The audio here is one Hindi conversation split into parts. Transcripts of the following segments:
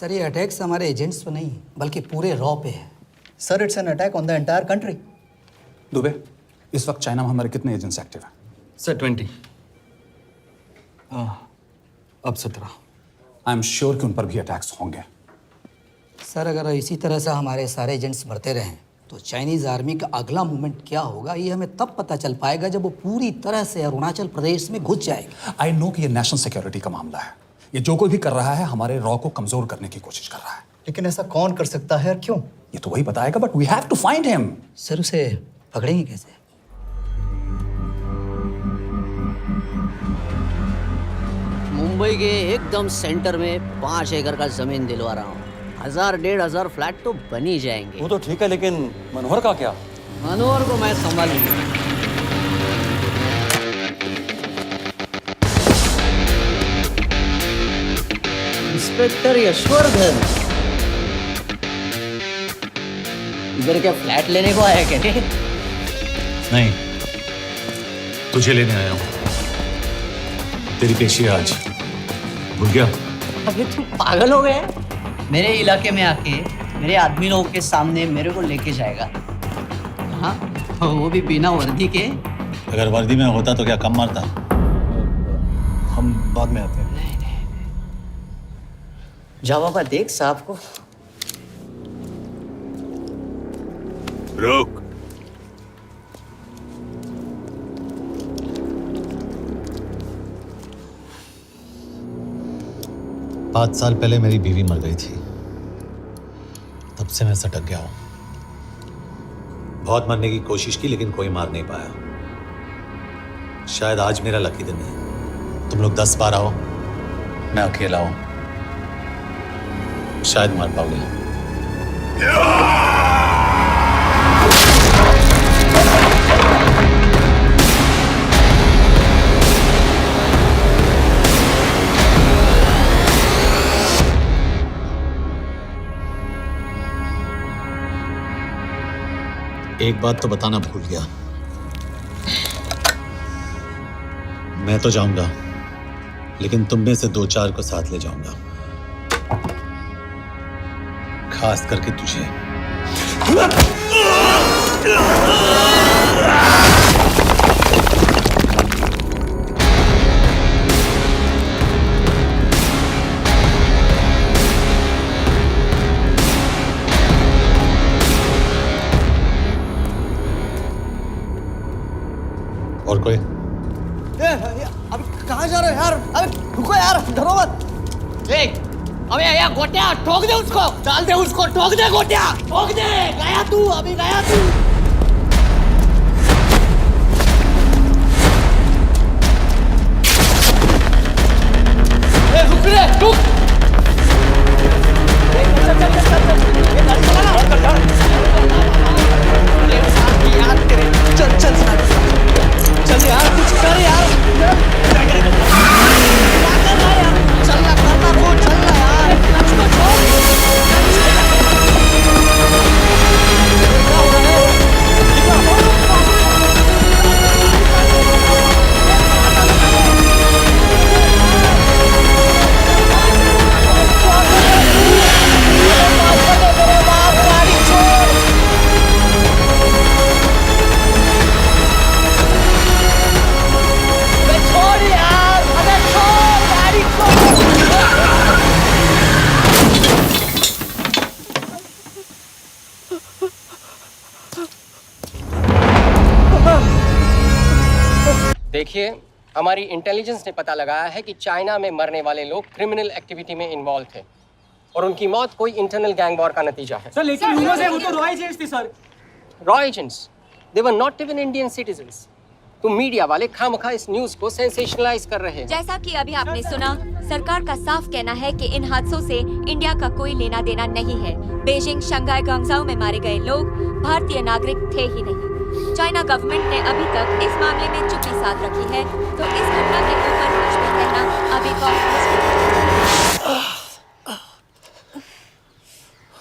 सर ये अटैक्स हमारे एजेंट्स पे नहीं बल्कि पूरे रॉ पे है। Sir it's an attack on the entire country. Dubey, इस वक्त चाइना में हमारे कितने एजेंट्स एक्टिव हैं? सर 20। अब 17। आई एम श्योर कि उन पर भी अटैक्स होंगे। सर अगर इसी तरह से हमारे सारे एजेंट्स बढ़ते रहें तो चाइनीज़ आर्मी का अगला मूवमेंट क्या होगा ये हमें तब पता चल पाएगा जब वो पूरी तरह से अरुणाचल प्रदेश में घुस जाएगा। आई नो कि ये नेशनल सिक्योरिटी का मामला है। ये जो कोई भी कर रहा है हमारे रॉ को कमजोर करने की कोशिश कर रहा है। लेकिन ऐसा कौन कर सकता है और क्यों? ये तो वही बताएगा, but we have to find him. Sir उसे पकड़ेंगे कैसे? मुंबई के एकदम सेंटर में 5 एकड़ का जमीन दिलवा रहा हूँ। 1000-1500 फ्लैट तो बन ही जाएंगे। वो तो ठीक है, लेकिन मनोहर का क्या? मनोहर को मैं संभालूंगा। इंस्पेक्टर यशवर्धन, इधर क्या फ्लैट लेने को आया क्या? नहीं, तुझे लेने आया हूँ। तेरी पेशी आज भूल गया? अबे तू पागल हो गया है? मेरे इलाके में आके मेरे आदमी लोगों के सामने मेरे को लेके जाएगा? हाँ, वो भी बिना वर्दी के। अगर वर्दी में होता तो क्या कम मारता? हम बाद में आते हैं। जा बाबा, देख साहब को। रुक। पाँच साल पहले मेरी बीवी मर गई थी, तब से मैं सटक गया हूं। बहुत मरने की कोशिश की लेकिन कोई मार नहीं पाया। शायद आज मेरा लकी दिन है। तुम लोग 10 बार आओ, मैं अकेला हूं, शायद मार पाओगे। एक बात तो बताना भूल गया, मैं तो जाऊंगा लेकिन तुम में से 2-4 को साथ ले जाऊंगा, खास करके तुझे। और कोई? अभी कहाँ जा रहे हो यार? अबे रुको यार, डरो मत। देख, अबे यार गोटिया, ठोक दे उसको, डाल दे उसको, ठोक दे गोटिया, ठोक दे। गया तू, अभी गया तू। रुक रे, रुक। चल चल चल चल, ये गाड़ी चला ना। यार तेरे, चल चल चल यार, कुछ कर यार। चलना करना को, चलना यार, उसको छोड़। देखिए, हमारी इंटेलिजेंस ने पता लगाया है कि चाइना में मरने वाले लोग क्रिमिनल एक्टिविटी में इन्वॉल्व थे और उनकी मौत कोई इंटरनल गैंग वॉर का नतीजा है। सर लेकिन रूमर्स है वो तो रॉ एजेंट्स थे sir. Raw agents, they were not even Indian citizens. तो मीडिया वाले खामखा इस न्यूज को सेंसेशनलाइज कर रहे हैं। जैसा कि अभी आपने सुना, सरकार का साफ कहना है कि इन हादसों से इंडिया का कोई लेना देना नहीं है। बीजिंग, शंघाई, ग्वांगझाओ में मारे गए लोग भारतीय नागरिक थे ही नहीं। चाइना गवर्नमेंट ने अभी तक इस मामले में चुप्पी साध रखी है, तो इस घटना के ऊपर कुछ भी कहना अभी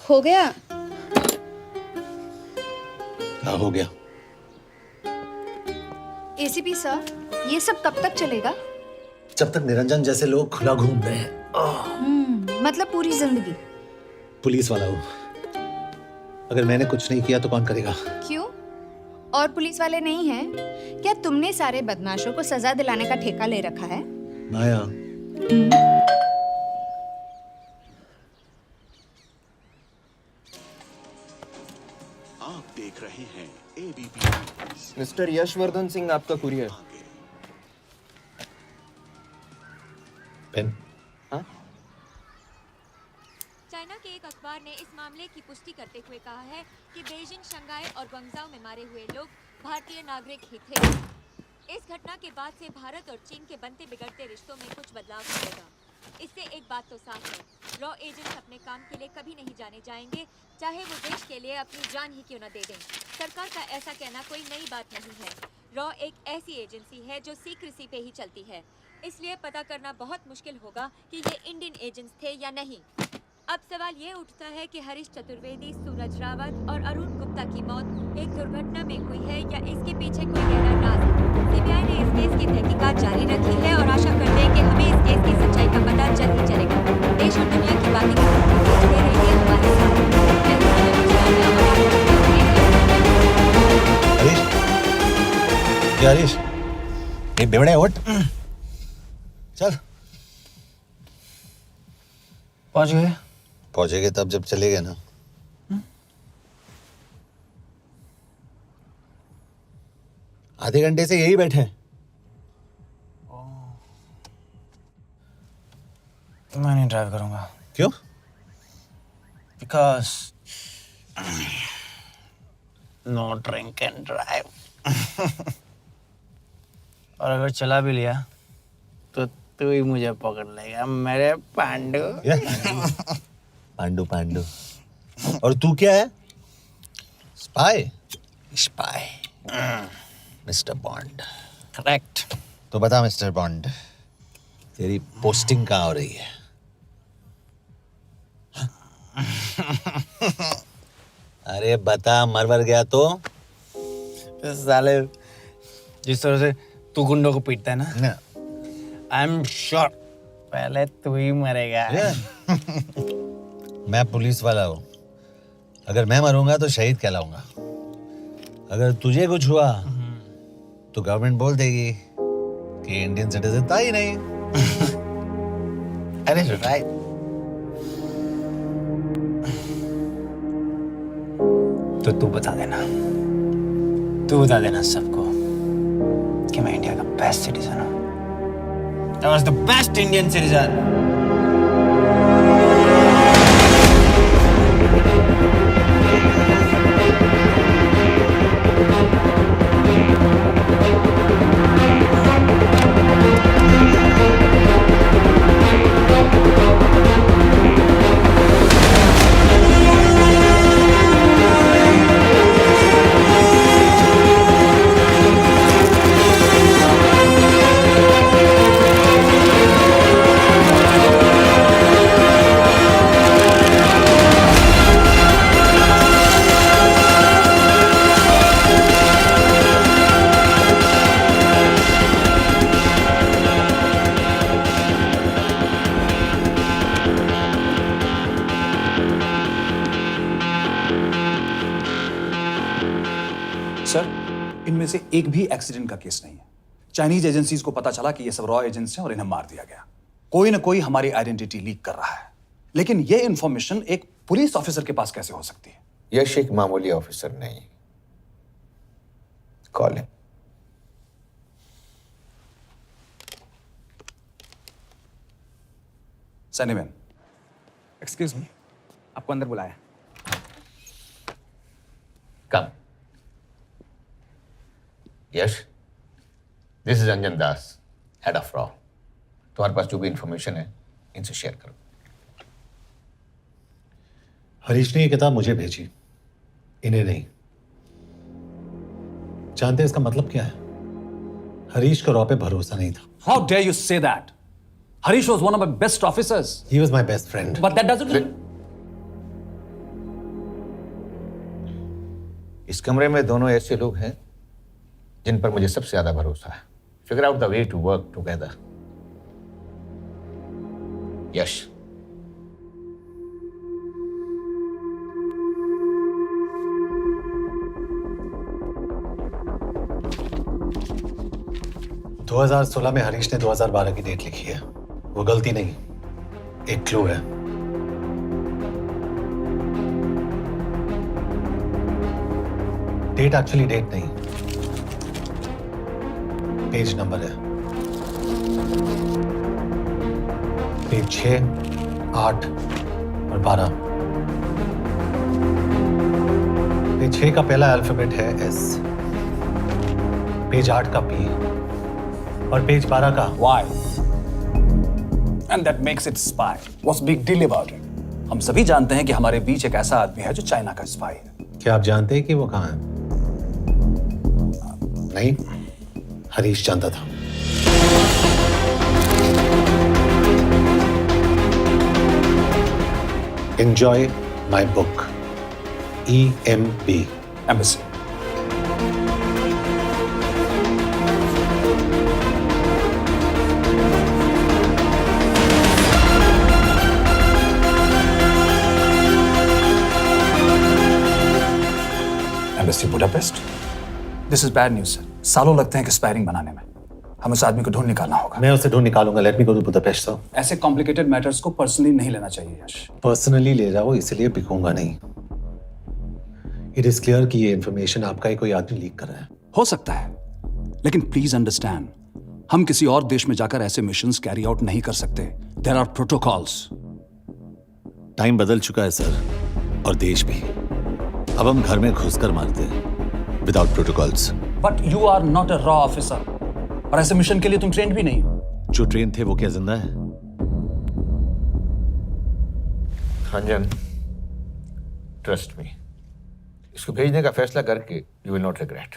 हो गया। क्या हो गया? एसीपी सर, ये सब कब तक चलेगा? जब तक निरंजन जैसे लोग खुला घूम रहे हैं। मतलब पूरी जिंदगी? पुलिस वाला हूँ। अगर मैंने कुछ नहीं किया तो कौन करेगा? क्यों? और पुलिस वाले नहीं हैं? क्या तुमने सारे बदमाशों को सजा दिलाने का ठेका ले रखा है? माया, आप देख रहे हैं एबीपी। मिस्टर यशवर्धन सिंह आपका कुरियर। पेन। चाइना के एक अखबार ने इस मामले की पुष्टि करते हुए कहा है कि बीजिंग, शंघाई और ग्वांगझाओ में मारे हुए लोग भारतीय नागरिक ही थे। इस घटना के बाद से भारत और चीन के बनते बिगड़ते रिश्तों में कुछ बदलाव आएगा। इससे एक बात तो साफ है, रॉ एजेंट्स अपने काम के लिए कभी नहीं जाने जाएंगे, चाहे वो देश के लिए अपनी जान ही क्यों न दे दें। सरकार का ऐसा कहना कोई नई बात नहीं है। रॉ एक ऐसी एजेंसी है जो सीक्रेसी पे ही चलती है, इसलिए पता करना बहुत मुश्किल होगा कि ये इंडियन एजेंट्स थे या नहीं। अब सवाल ये उठता है कि हरीश चतुर्वेदी, सूरज रावत और अरुण गुप्ता की मौत एक दुर्घटना में हुई है या इसके पीछे कोई गहरा राज है। सीबीआई ने इस केस की तहकीकात जारी रखी है और आशा करते हैं कि हमें इस केस की सच्चाई का पता जल्द ही चलेगा। देश और दुनिया की बातें देखते रहिए हमारे साथ। हरीश, क्या हरीश? ये बेवड़े उठ। चल। पहुंच गए? पहुंचेंगे तब जब चलेगा ना। आधे घंटे से यही बैठे हैं। मैं नहीं ड्राइव करूंगा। क्यों? Because no drink and drive. और अगर चला भी लिया तो तू ही मुझे पकड़ लेगा मेरे पांडु। पांडु पांडु। और तू क्या है? Spy? Spy. Mister bond. Correct. तो बता मिस्टर बॉन्ड, तेरी पोस्टिंग कहाँ हो रही है? अरे बता, मरवर गया तो? साले जिस तरह से तू गुंडों को पीटता है ना, आई एम श्योर पहले तू ही मरेगा। मैं पुलिस वाला हूँ। अगर मैं मरूंगा तो शहीद कहलाऊंगा। अगर तुझे कुछ हुआ तो गवर्नमेंट बोल देगी कि इंडियन सिटीजन था ही नहीं। अरे राइट। तो तू बता देना सबको कि मैं इंडिया का बेस्ट सिटीजन हूँ। I was the best Indian citizen. Sir, इनमें से एक भी एक्सीडेंट का केस नहीं है। चाइनीज एजेंसीज को पता चला कि ये सब रॉ एजेंट्स हैं और इन्हें मार दिया गया। कोई ना कोई हमारी आइडेंटिटी लीक कर रहा है, लेकिन ये इंफॉर्मेशन एक पुलिस ऑफिसर के पास कैसे हो सकती है? यश एक मामूली ऑफिसर नहीं। Call him. सनीमैन। एक्सक्यूज मी, आपको अंदर बुलाया। Come. Yash, this is Anjan Das, head of रॉ। तुम्हारे पास जो भी इंफॉर्मेशन है इनसे शेयर करो। हरीश ने ये किताब मुझे भेजी, इन्हें नहीं। जानते हैं इसका मतलब क्या है? हरीश का रॉ पे भरोसा नहीं था। How dare you say that? Harish was one of my best officers. He was my best friend. But that doesn't. इस कमरे में दोनों ऐसे लोग हैं जिन पर मुझे सबसे ज्यादा भरोसा है। Figure out the way to work together. Yash, 2016 में हरीश ने 2012 की डेट लिखी है। वो गलती नहीं, एक क्लू है। डेट एक्चुअली डेट नहीं, पेज नंबर है। पेज 6, 8 और 12। पेज 6 का पहला अल्फाबेट है S, पेज 8 का P और पेज 12 का Why? And that makes it spy. What's big deal about it? हम सभी जानते हैं कि हमारे बीच एक ऐसा आदमी है जो चाइना का स्पाई है। क्या आप जानते हैं कि वो कहाँ है? नहीं, हरीश जानता था। Enjoy my book. EMB. Embassy. Embassy Budapest. This is bad news, sir. सालों लगते हैं एक्सपायरिंग बनाने में। हमें उस आदमी को ढूंढ निकालना होगा। मैं उसे ढूंढ निकालूंगा। Let me go to Budapest sir. ऐसे कॉम्प्लिकेटेड मैटर्स को पर्सनली नहीं लेना चाहिए यश। पर्सनली ले जाओ, इसलिए बिकूंगा नहीं। इट इज क्लियर कि ये इन्फॉर्मेशन आपका ही कोई आदमी लीक कर रहा है। हो सकता है, लेकिन प्लीज अंडरस्टैंड, हम किसी और देश में जाकर ऐसे मिशंस कैरी आउट नहीं कर सकते। There are protocols. टाइम बदल चुका है सर, और देश भी। अब हम घर में घुसकर मारते हैं without protocols. But you are not a रॉ ऑफिसर, और ऐसे मिशन के लिए तुम ट्रेंड भी नहीं हो। जो ट्रेन थे वो क्या जिंदा है? रंजन, ट्रस्ट मी, इसको भेजने का फैसला करके यू विल नॉट रिग्रेट।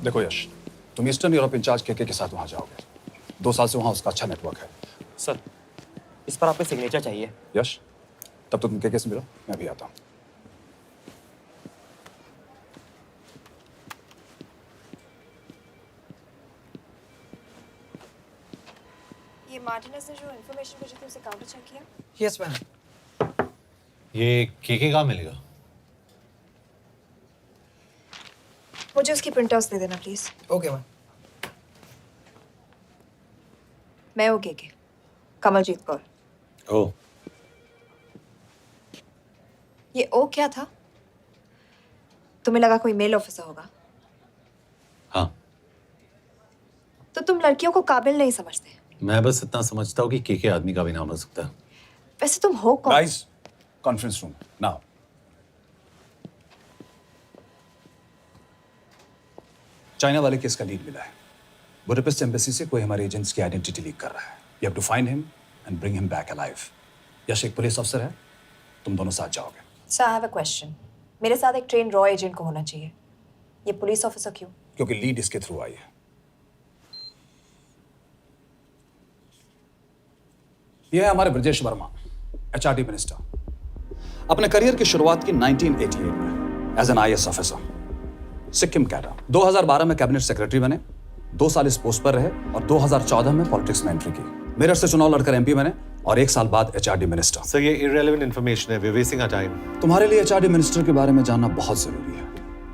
देखो यश, तुम ईस्टर्न यूरोप इंचार्ज केके के साथ वहां जाओगे। 2 साल से वहां उसका अच्छा नेटवर्क है। सर, इस पर आपके सिग्नेचर चाहिए। यश, तब तो तुम केके से मिलो, मैं भी आता हूं। ये मार्टिनेस ने जो इन्फॉर्मेशन भेजी थी उसे काउंटर चेक किया? Yes ma'am. ये केके कहाँ मिलेगा? मुझे उसकी प्रिंटआउट्स दे देना प्लीज। Okay ma'am. मैं हूँ के कमलजीत कौर। ओ, ये ओ क्या था? तुम्हें लगा कोई मेल ऑफिसर होगा? हाँ। तो तुम लड़कियों को काबिल नहीं समझते। मैं बस इतना समझता हूँ कि केके आदमी का भी नाम हो सकता है। वैसे तुम हो कौन? Guys, conference room now. China वाले केस का लीड मिला है। बुडापेस्ट एम्बेसी से कोई हमारे एजेंट्स की आइडेंटिटी लीक कर रहा है। You have to find him and bring him back alive. Yash एक पुलिस अफसर है, तुम दोनों साथ जाओगे। Sir, I have a question. मेरे साथ एक ट्रेन रॉ एजेंट को होना चाहिए। ये पुलिस ऑफिसर क्यों? क्योंकि लीड इसके थ्रू आई है। यह है हमारे ब्रजेश वर्मा, एचआरडी मिनिस्टर। अपने करियर की शुरुआत की 1988 में as an IAS officer, Sikkim cadre. 2012 में कैबिनेट सेक्रेटरी बने, 2 साल इस पोस्ट पर रहे और 2014 में पॉलिटिक्स में एंट्री की। मेरठ से चुनाव लड़कर एमपी बने और 1 साल बाद एचआरडी मिनिस्टर। सर, ये इररिलेवेंट इंफॉर्मेशन है। We are wasting our time. तुम्हारे लिए एचआरडी मिनिस्टर के बारे में जानना बहुत जरूरी है,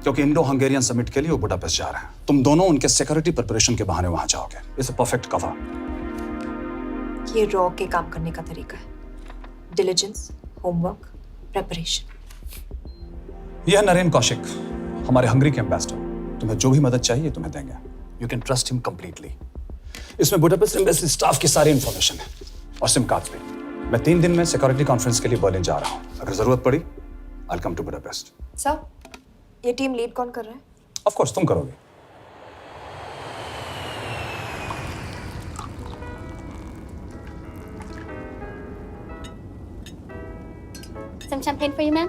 क्योंकि इंडो हंगेरियन समिट के लिए वो बुडापेस्ट जा रहे हैं। तुम दोनों उनके सिक्योरिटी प्रिपरेशन के बहाने वहां जाओगे। It's a perfect cover. ये रॉ के काम करने का तरीका है। Diligence, homework, preparation. यह नरेन कौशिक, हमारे हंगरी के एम्बेसडर। तुम्हें जो भी मदद चाहिए तुम्हें देंगे। You can trust him completely. इसमें बुडापेस्ट एम्बेसी स्टाफ की सारी इंफॉर्मेशन है और सिम कार्ड्स भी। मैं 3 दिन में सिक्योरिटी कॉन्फ्रेंस के लिए बर्लिन जा रहा हूँ। अगर जरूरत पड़ी, I will come to Budapest. Sir, ये टीम लीड कौन कर रहा है? ऑफ कोर्स तुम करोगे। Some champagne for you, ma'am.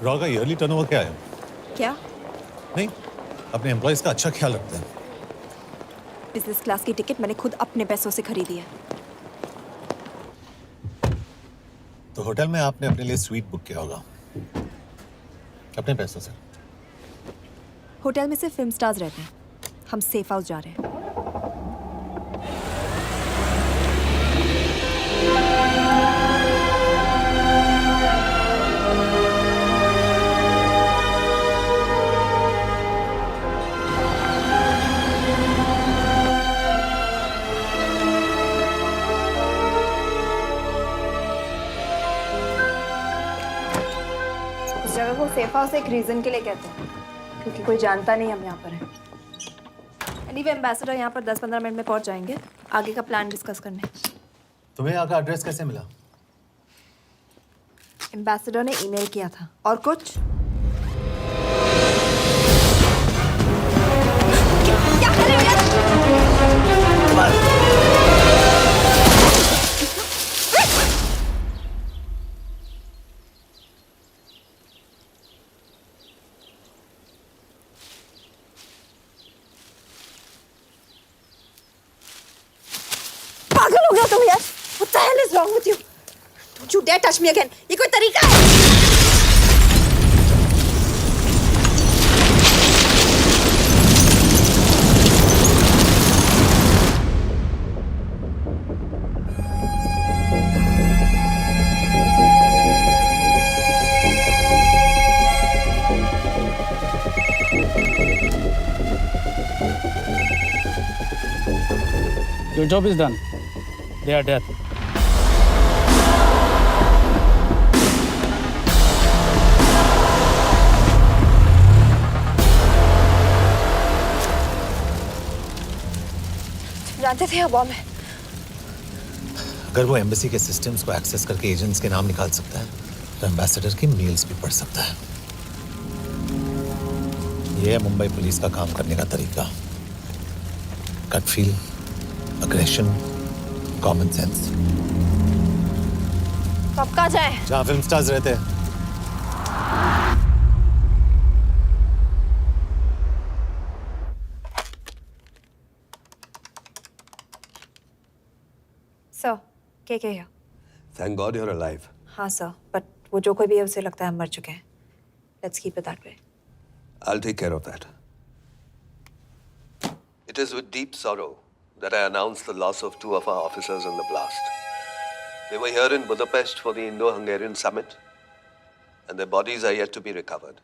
Raw का ईयरली टर्नओवर क्या है? क्या? नहीं, अपने एम्प्लॉइज का अच्छा ख्याल रखते हैं। बिजनेस क्लास की टिकट मैंने खुद अपने पैसों से खरीदी है। तो होटल में आपने अपने लिए स्वीट बुक किया होगा अपने पैसों से। होटल में सिर्फ फिल्म स्टार्स रहते हैं, हम सेफ हाउस जा रहे हैं। इस जगह को सेफ हाउस एक रीजन के लिए कहते हैं, क्योंकि कोई जानता नहीं हम यहाँ पर हैं। एनीवे एम्बेसडर यहाँ पर 10-15 मिनट में पहुँच जाएंगे आगे का प्लान डिस्कस करने। तुम्हें यहाँ का एड्रेस कैसे मिला? एम्बेसडर ने ईमेल किया था। और कुछ? क्या कर रहे हो? पागल हो गया तुम यार? What the hell is wrong with you? Don't you dare touch me again. ये कोई तरीका है? Your job is done. They are dead. जानते थे यहाँ बॉम्ब है। अगर वो एम्बेसी के सिस्टम्स को एक्सेस करके एजेंट्स के नाम निकाल सकता है तो एम्बेसडर की मेल्स भी पढ़ सकता है। ये है मुंबई पुलिस का काम करने का तरीका। Gut feel, aggression, common sense. तो अब कहाँ जाए? जहाँ फिल्म स्टार्स रहते हैं। सर, के here? Thank God you're alive. हाँ सर, बट वो जो कोई भी है उसे लगता है हम मर चुके हैं। Let's keep it that way. I'll take care of that. It is with deep sorrow that I announce the loss of 2 of our officers in the blast. They were here in Budapest for the Indo-Hungarian summit, and their bodies are yet to be recovered.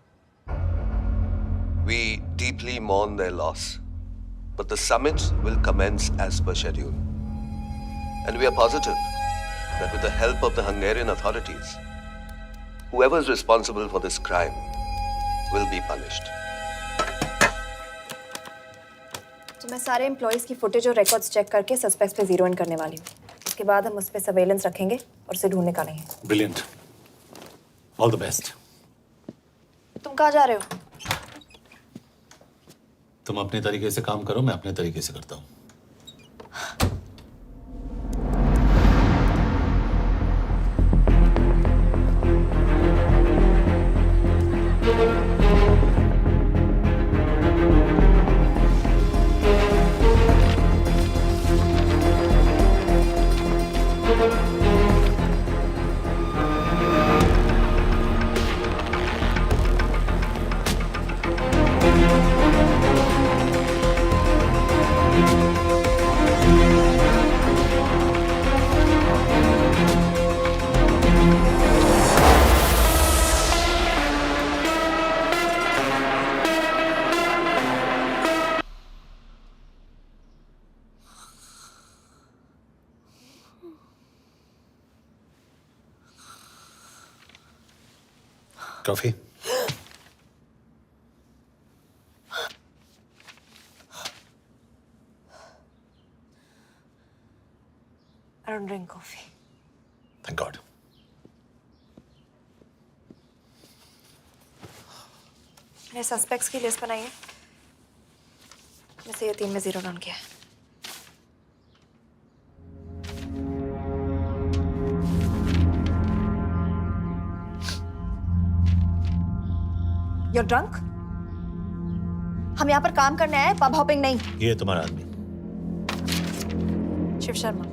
We deeply mourn their loss, but the summit will commence as per schedule. And we are positive that with the help of the Hungarian authorities, whoever is responsible for this crime will be punished. तो मैं सारे एम्प्लॉइज की फुटेज और रिकॉर्ड्स चेक करके सस्पेक्ट्स पे जीरो इन करने वाली हूँ। उसके बाद हम उस पर सर्वेलेंस रखेंगे और उसे ढूंढ निकालेंगे। Brilliant, all the best. तुम कहाँ जा रहे हो? तुम अपने तरीके से काम करो, मैं अपने तरीके से करता हूँ। Coffee? I don't drink coffee. Thank God. मैंने सस्पेक्ट्स की लिस्ट बनाई है। वैसे ये 3 में जीरो डाउन किया है। You're drunk? हम यहाँ पर काम करने आए, पब हॉपिंग नहीं। ये तुम्हारा आदमी। Shiv Sharma,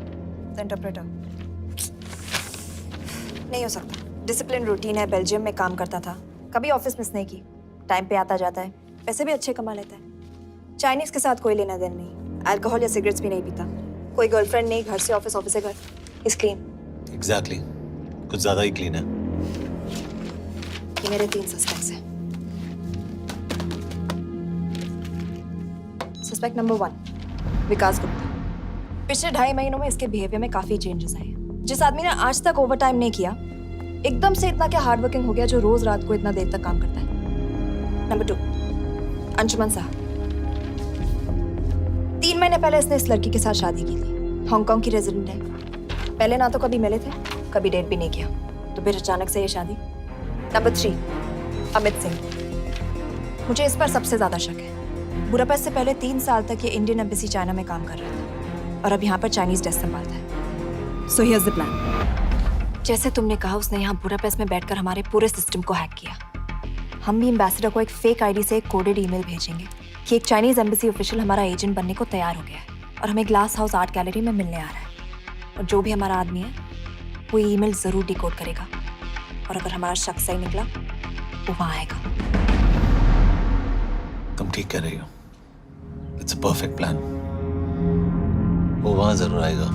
the interpreter. नहीं हो सकता। डिसिप्लिन रूटीन है, बेल्जियम में काम करता था, कभी ऑफिस मिस नहीं की, टाइम पे आता जाता है, पैसे भी अच्छे कमा लेता है। चाइनीज के साथ कोई लेना देना नहीं, अल्कोहल या सिगरेट्स भी नहीं पीता, कोई गर्लफ्रेंड नहीं, घर से ऑफिस, ऑफिस से घर, इज क्लीन। एग्जैक्टली, कुछ ज्यादा ही क्लीन है। ये मेरे 3 सस्पेक्ट्स हैं। सस्पेक्ट नंबर 1, विकास गुप्ता। पिछले 2.5 महीनों में इसके बिहेवियर में काफी चेंजेस आए हैं। जिस आदमी ने आज तक ओवर टाइम नहीं किया, एकदम से इतना क्या हार्ड वर्किंग हो गया जो रोज रात को इतना देर तक काम करता है। नंबर 2, अंशुमन साहब। 3 महीने पहले इसने इस लड़की के साथ शादी की थी, हांगकांग की रेजिडेंट है। पहले ना तो कभी मिले थे, कभी डेट भी नहीं किया, तो फिर अचानक से ये शादी। नंबर 3, अमित सिंह। मुझे इस पर सबसे ज्यादा शक है। बुडापेस्ट से पहले 3 साल तक ये इंडियन एम्बेसी चाइना में काम कर रहा था और अब यहाँ पर चाइनीज डेस्क संभालता है। So here's the plan. जैसे तुमने कहा, उसने यहाँ बुडापेस्ट में बैठकर हमारे पूरे सिस्टम को हैक किया। हम भी एम्बेसडर को एक फेक आईडी से एक कोडेड ईमेल भेजेंगे कि एक चाइनीज एम्बेसी ऑफिशियल हमारा एजेंट बनने को तैयार हो गया है और हमें ग्लास हाउस आर्ट गैलरी में मिलने आ रहा है। और जो भी हमारा आदमी है वो ईमेल जरूर डिकोड करेगा और अगर हमारा शक सही निकला वो वहां आएगा। तुम ठीक कह रही हो, इट्स अ परफेक्ट प्लान। वो वहां जरूर आएगा।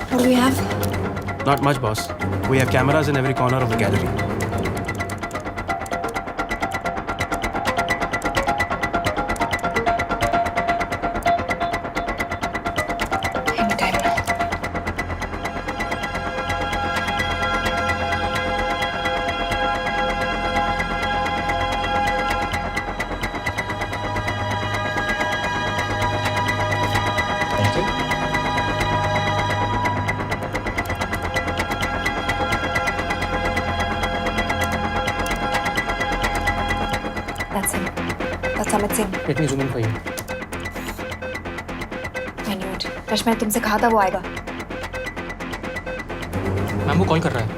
What do we have? Not much, boss. We have cameras in every corner of the gallery. Anytime now. Thank you. That's him. That's Amit Singh. Let me zoom in for you. I knew it. Rush, मैंने तुमसे कहा था वो आएगा। मैम वो कॉल कर रहा है।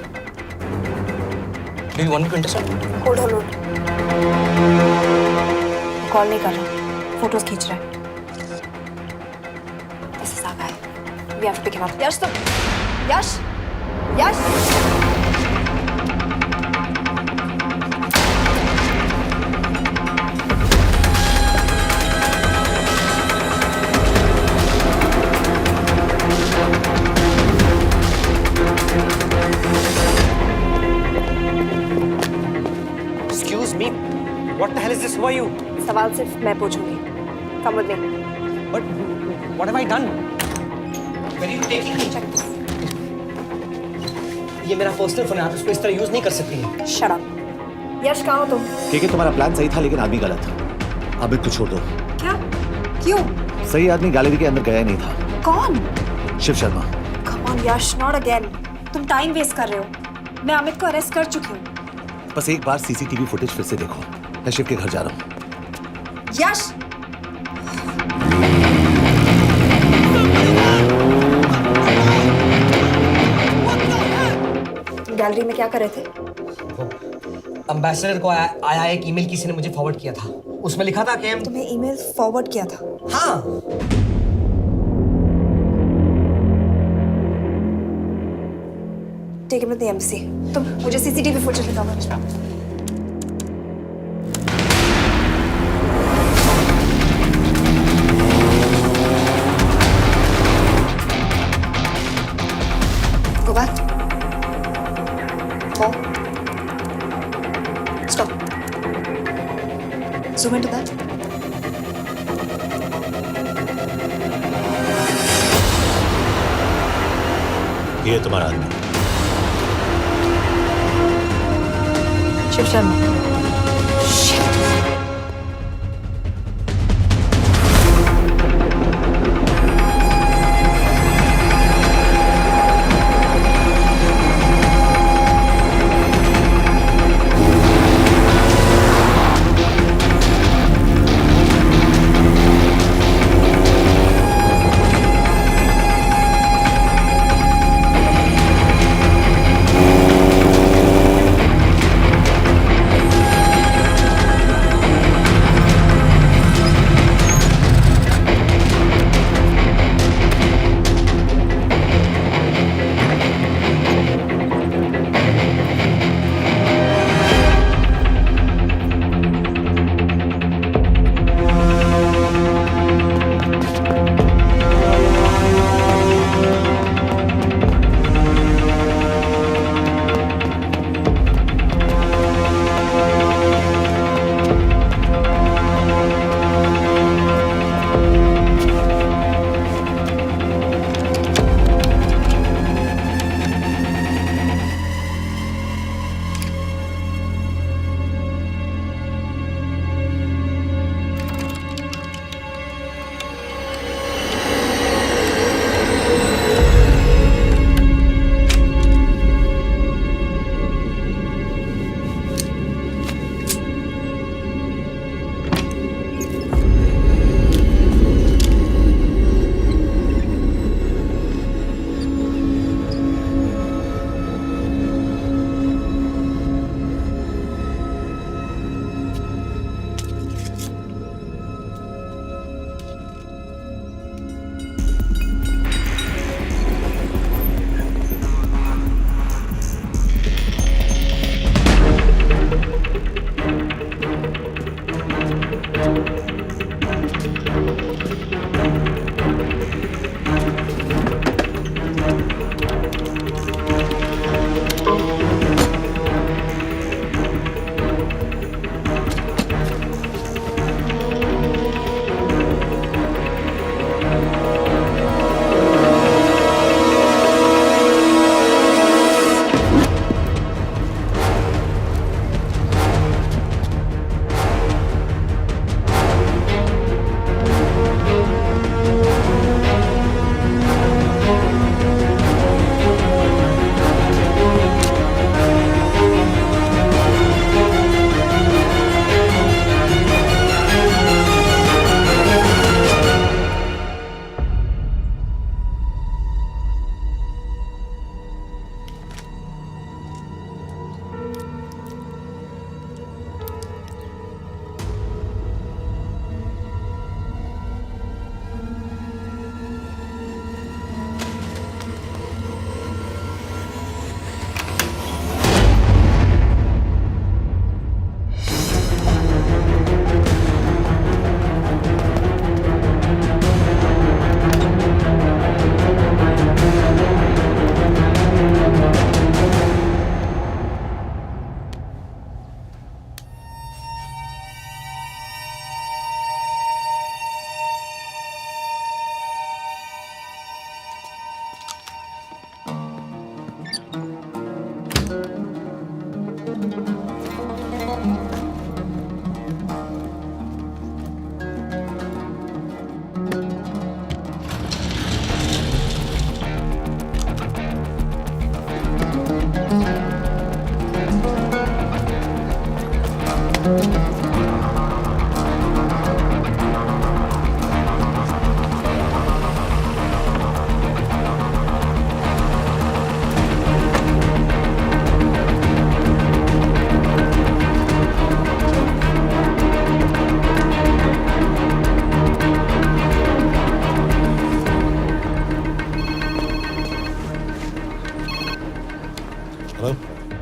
Do you want me to intercept? Hold hold hold. Call नहीं कर रहा, फोटोज खींच रहा है। This is our guy. We have to pick him up. यश तुम, यश, यश। Excuse me. What the hell is this? Who are you? सवाल सिर्फ मैं पूछूंगी। Come with me. But what have I done? Where are you taking me? Check this. ये मेरा पर्सनल फोन है, आप इसको इस तरह यूज नहीं कर सकती हैं। Shut up. यश, कहाँ हो तुम? ठीक है, तुम्हारा प्लान सही था लेकिन आदमी गलत था। अमित को छोड़ दो। क्या? क्यों? सही आदमी गैलरी के अंदर गया नहीं था। कौन? Shiv Sharma. Come on Yash, not again. तुम टाइम वेस्ट कर रहे हो। मैं अमित को अरेस्ट कर चुकी हूँ। बस एक बार सीसीटीवी फुटेज फिर से देखो। मैं शिव के घर जा रहा हूँ। यश! तुम गैलरी में क्या कर रहे थे? एम्बेसडर को आया एक ईमेल किसी ने मुझे फॉरवर्ड किया था। उसमें लिखा था कि हम तुम्हें ईमेल फॉरवर्ड किया था? हाँ। Take it with the embassy. तुम मुझे सीसीटीवी फुटेज दिखाओ। Go back. Hold. Stop. Zoom into that. ये तुम्हारा आदमी। शिव शर्मा।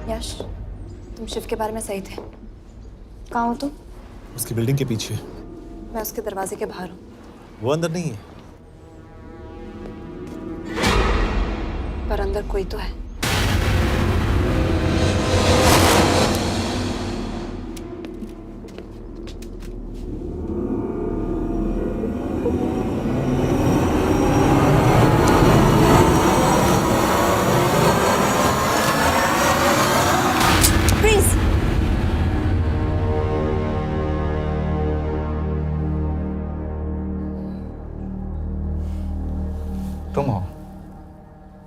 यश, तुम शिव के बारे में सही थे। कहाँ हो तुम? उसकी बिल्डिंग के पीछे। मैं उसके दरवाजे के बाहर हूँ। वो अंदर नहीं है। पर अंदर कोई तो है। तुम हो?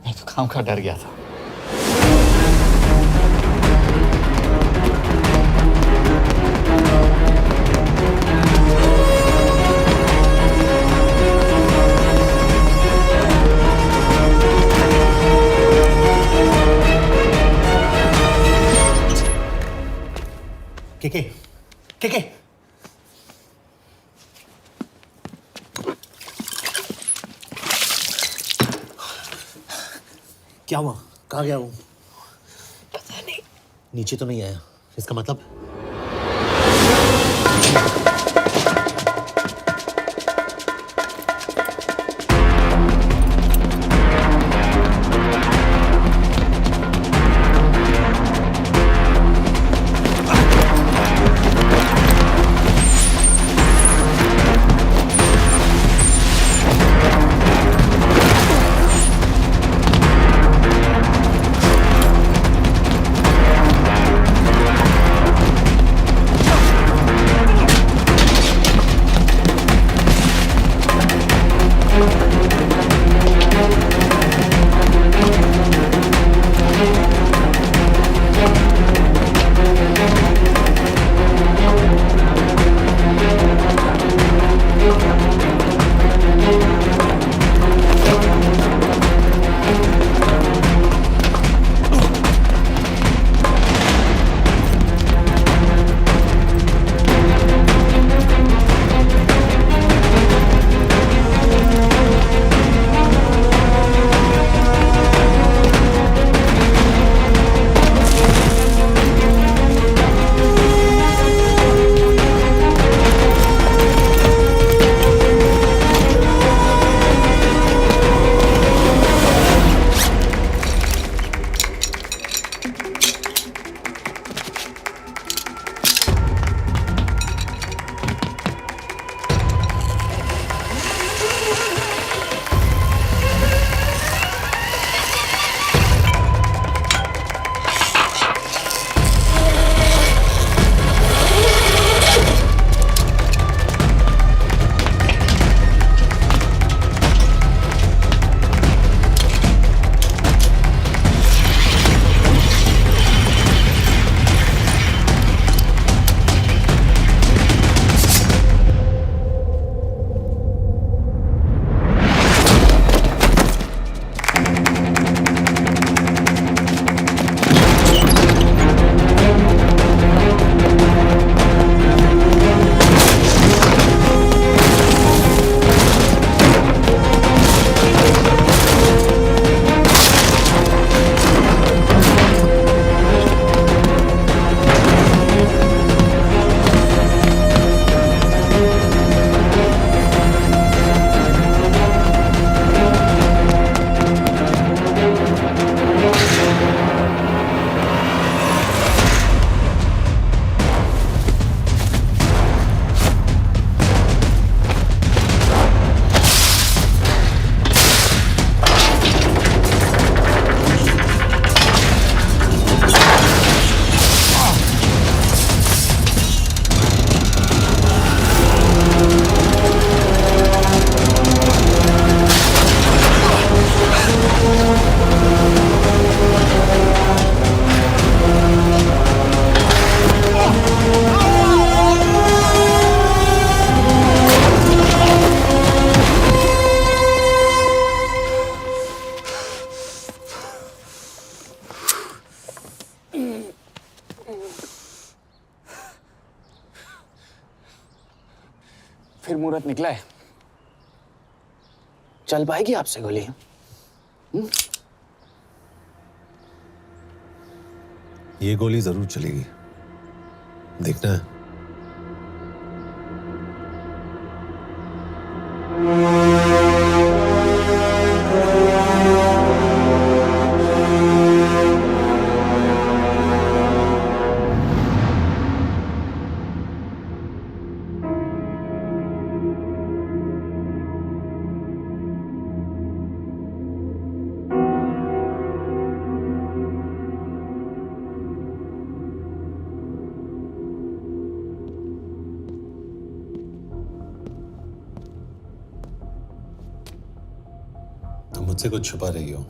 मैं तो काम का डर गया था। के क्या हुआ? कहाँ गया वो? पता नहीं। नीचे तो नहीं आया, इसका मतलब? फिर मुहूर्त निकला है। चल पाएगी आपसे गोली? ये गोली जरूर चलेगी, देखना है। तुम मुझसे कुछ छुपा रही हो।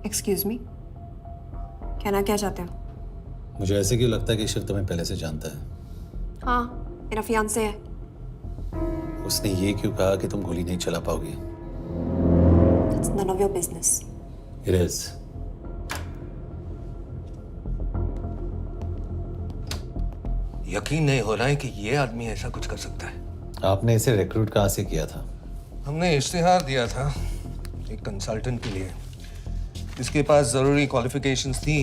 एक्सक्यूज मी, कहना क्या चाहते हो? मुझे ऐसे क्यों लगता है कि शिव तुम्हें पहले से जानता है? हाँ, मेरा फियांसे है। उसने ये क्यों कहा कि तुम गोली नहीं चला पाओगी? It's none of your business. It is. यकीन नहीं हो रहा है कि ये आदमी ऐसा कुछ कर सकता है। आपने इसे रिक्रूट कहाँ से किया था? हमने इश्तिहार दिया था एक कंसल्टेंट के लिए, जिसके पास ज़रूरी क्वालिफिकेशंस थी।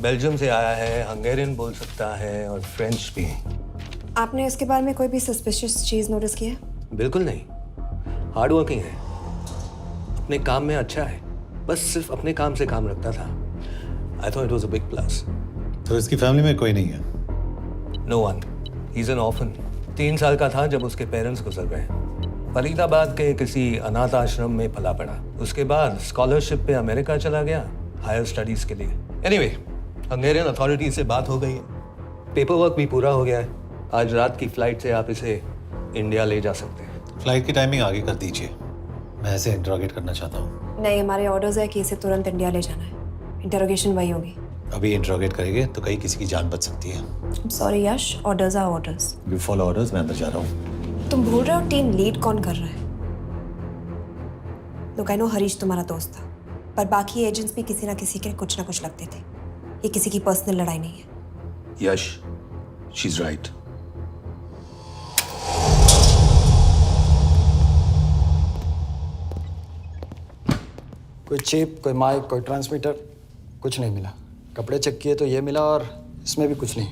बेल्जियम से आया है, हंगेरियन बोल सकता है और फ्रेंच भी। आपने इसके बारे में कोई भी सस्पिशियस चीज नोटिस की है? बिल्कुल नहीं, हार्ड वर्किंग है, अपने काम में अच्छा है, बस सिर्फ अपने काम से काम रखता था। I thought it was a big plus. तो इसकी फैमिली में कोई नहीं है? No one, he is an orphan. 3 साल का था जब उसके पेरेंट्स गुजर गए। फरीदाबाद के किसी अनाथ आश्रम में पला पड़ा। उसके बाद स्कॉलरशिप पे अमेरिका चला गया हायर स्टडीज के लिए। एनीवे, हंगेरियन अथॉरिटी से बात हो गई है, पेपर वर्क भी पूरा हो गया है। आज रात की फ्लाइट से आप इसे इंडिया ले जा सकते हैं। फ्लाइट की टाइमिंग आगे कर दीजिए, मैं इसे इंटरोगेट करना चाहता हूँ। नहीं, हमारे ऑर्डर्स है कि इसे तुरंत इंडिया ले जाना है। इंटरोगेशन वही होगी। अभी इंटरोगेट करेंगे तो कहीं किसी की जान बच सकती है। Sorry Yash, orders are orders. You follow orders, मैं अंदर जा रहा हूँ। तुम भूल रहे हो टीम लीड कौन कर रहा है? लोग आई नो हरीश तुम्हारा दोस्त था, पर बाकी एजेंट्स भी किसी ना किसी के कुछ ना कुछ लगते थे। ये किसी की पर्सनल लड़ाई नहीं है। यश, शी इज राइट। कोई चिप, कोई माइक, कोई ट्रांसमीटर, कुछ नहीं मिला। कपड़े चेक किए तो ये मिला और इसमें भी कुछ नहीं।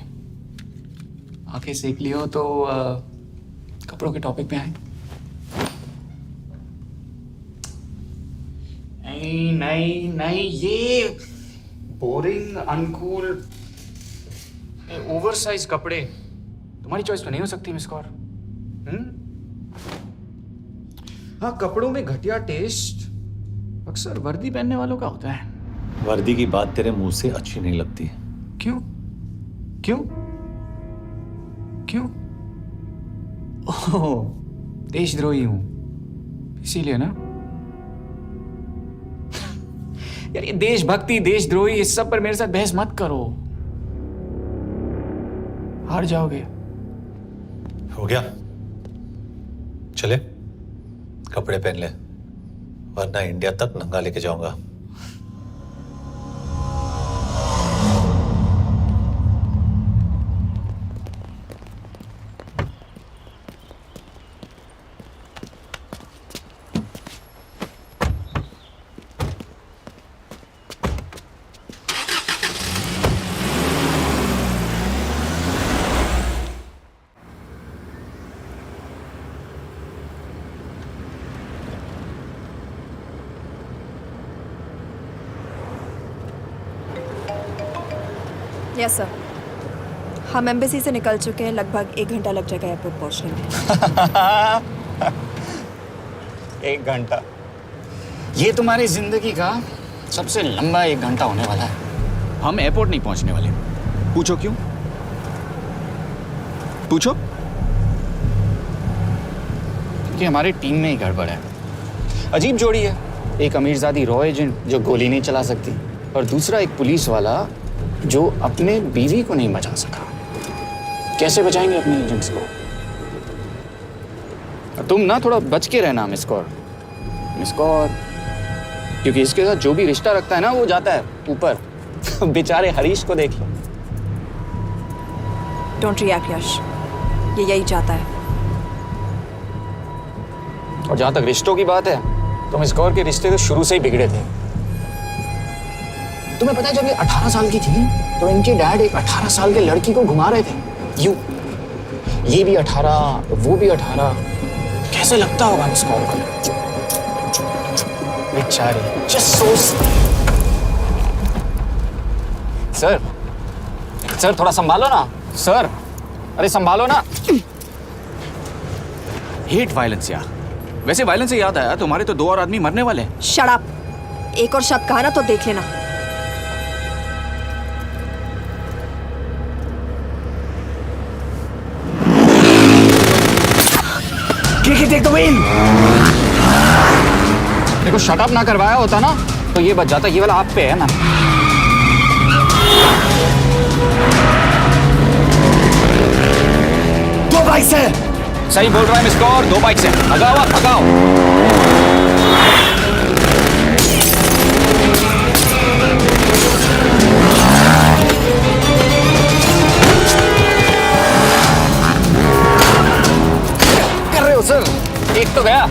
आंखें सेक लियो तो कपड़ों के टॉपिक पे आए। नहीं नहीं नहीं, ये बोरिंग, अनकूल, ओवरसाइज कपड़े तुम्हारी चॉइस तो नहीं हो सकती मिस कौर। हाँ, कपड़ों में घटिया टेस्ट अक्सर वर्दी पहनने वालों का होता है। वर्दी की बात तेरे मुंह से अच्छी नहीं लगती। क्यों क्यों क्यों? ओह, देशद्रोही हूं इसीलिए ना। यार ये देशभक्ति, देशद्रोही, इस सब पर मेरे साथ बहस मत करो, हार जाओगे। हो गया, चले कपड़े पहन ले, वरना इंडिया तक नंगा लेके जाऊंगा। यस सर, हम एम्बेसी से निकल चुके हैं। लगभग 1 घंटा लग जाएगा एयरपोर्ट पहुंचने में। 1 घंटा? ये तुम्हारी जिंदगी का सबसे लंबा 1 घंटा होने वाला है। हम एयरपोर्ट नहीं पहुंचने वाले। पूछो क्यों? पूछो। क्योंकि हमारी टीम में ही गड़बड़ है। अजीब जोड़ी है, एक अमीरजादी रॉ एजेंट जो गोली नहीं चला सकती, और दूसरा एक पुलिस वाला जो अपने बीवी को नहीं बचा सका। कैसे बचाएंगे अपने एजेंट्स को? तुम ना थोड़ा बच के रहना मिस कौर, क्योंकि इसके साथ जो भी रिश्ता रखता है ना वो जाता है ऊपर। बेचारे हरीश को देख लो। डोंट रिएक्ट यश, ये यही चाहता है। और जहां तक रिश्तों की बात है तो मिस कौर के रिश्ते तो शुरू से ही बिगड़े थे। तुम्हें पता है जब ये 18 साल की थी तो इनके डैड एक 18 साल के लड़की को घुमा रहे थे। ये भी 18, वो भी 18। कैसे लगता होगा मिस कॉल को? बेचारी, जस्ट सो। सर थोड़ा संभालो ना सर। अरे संभालो ना। हेट वायलेंस यार। वैसे वायलेंस से याद आया, तुम्हारे तो 2 और आदमी मरने वाले हैं। Shut up. एक और शब्द कहा ना तो देख लेना। Take the wheel. देखो शट अप ना करवाया होता ना तो ये बच जाता। ये वाला आप पे है ना। दो बाइक से। सही बोल रहा है मिस्टर और 2 बाइक से। भगाओ आप, भगाओ। कर रहे हो सर? एक तो गया,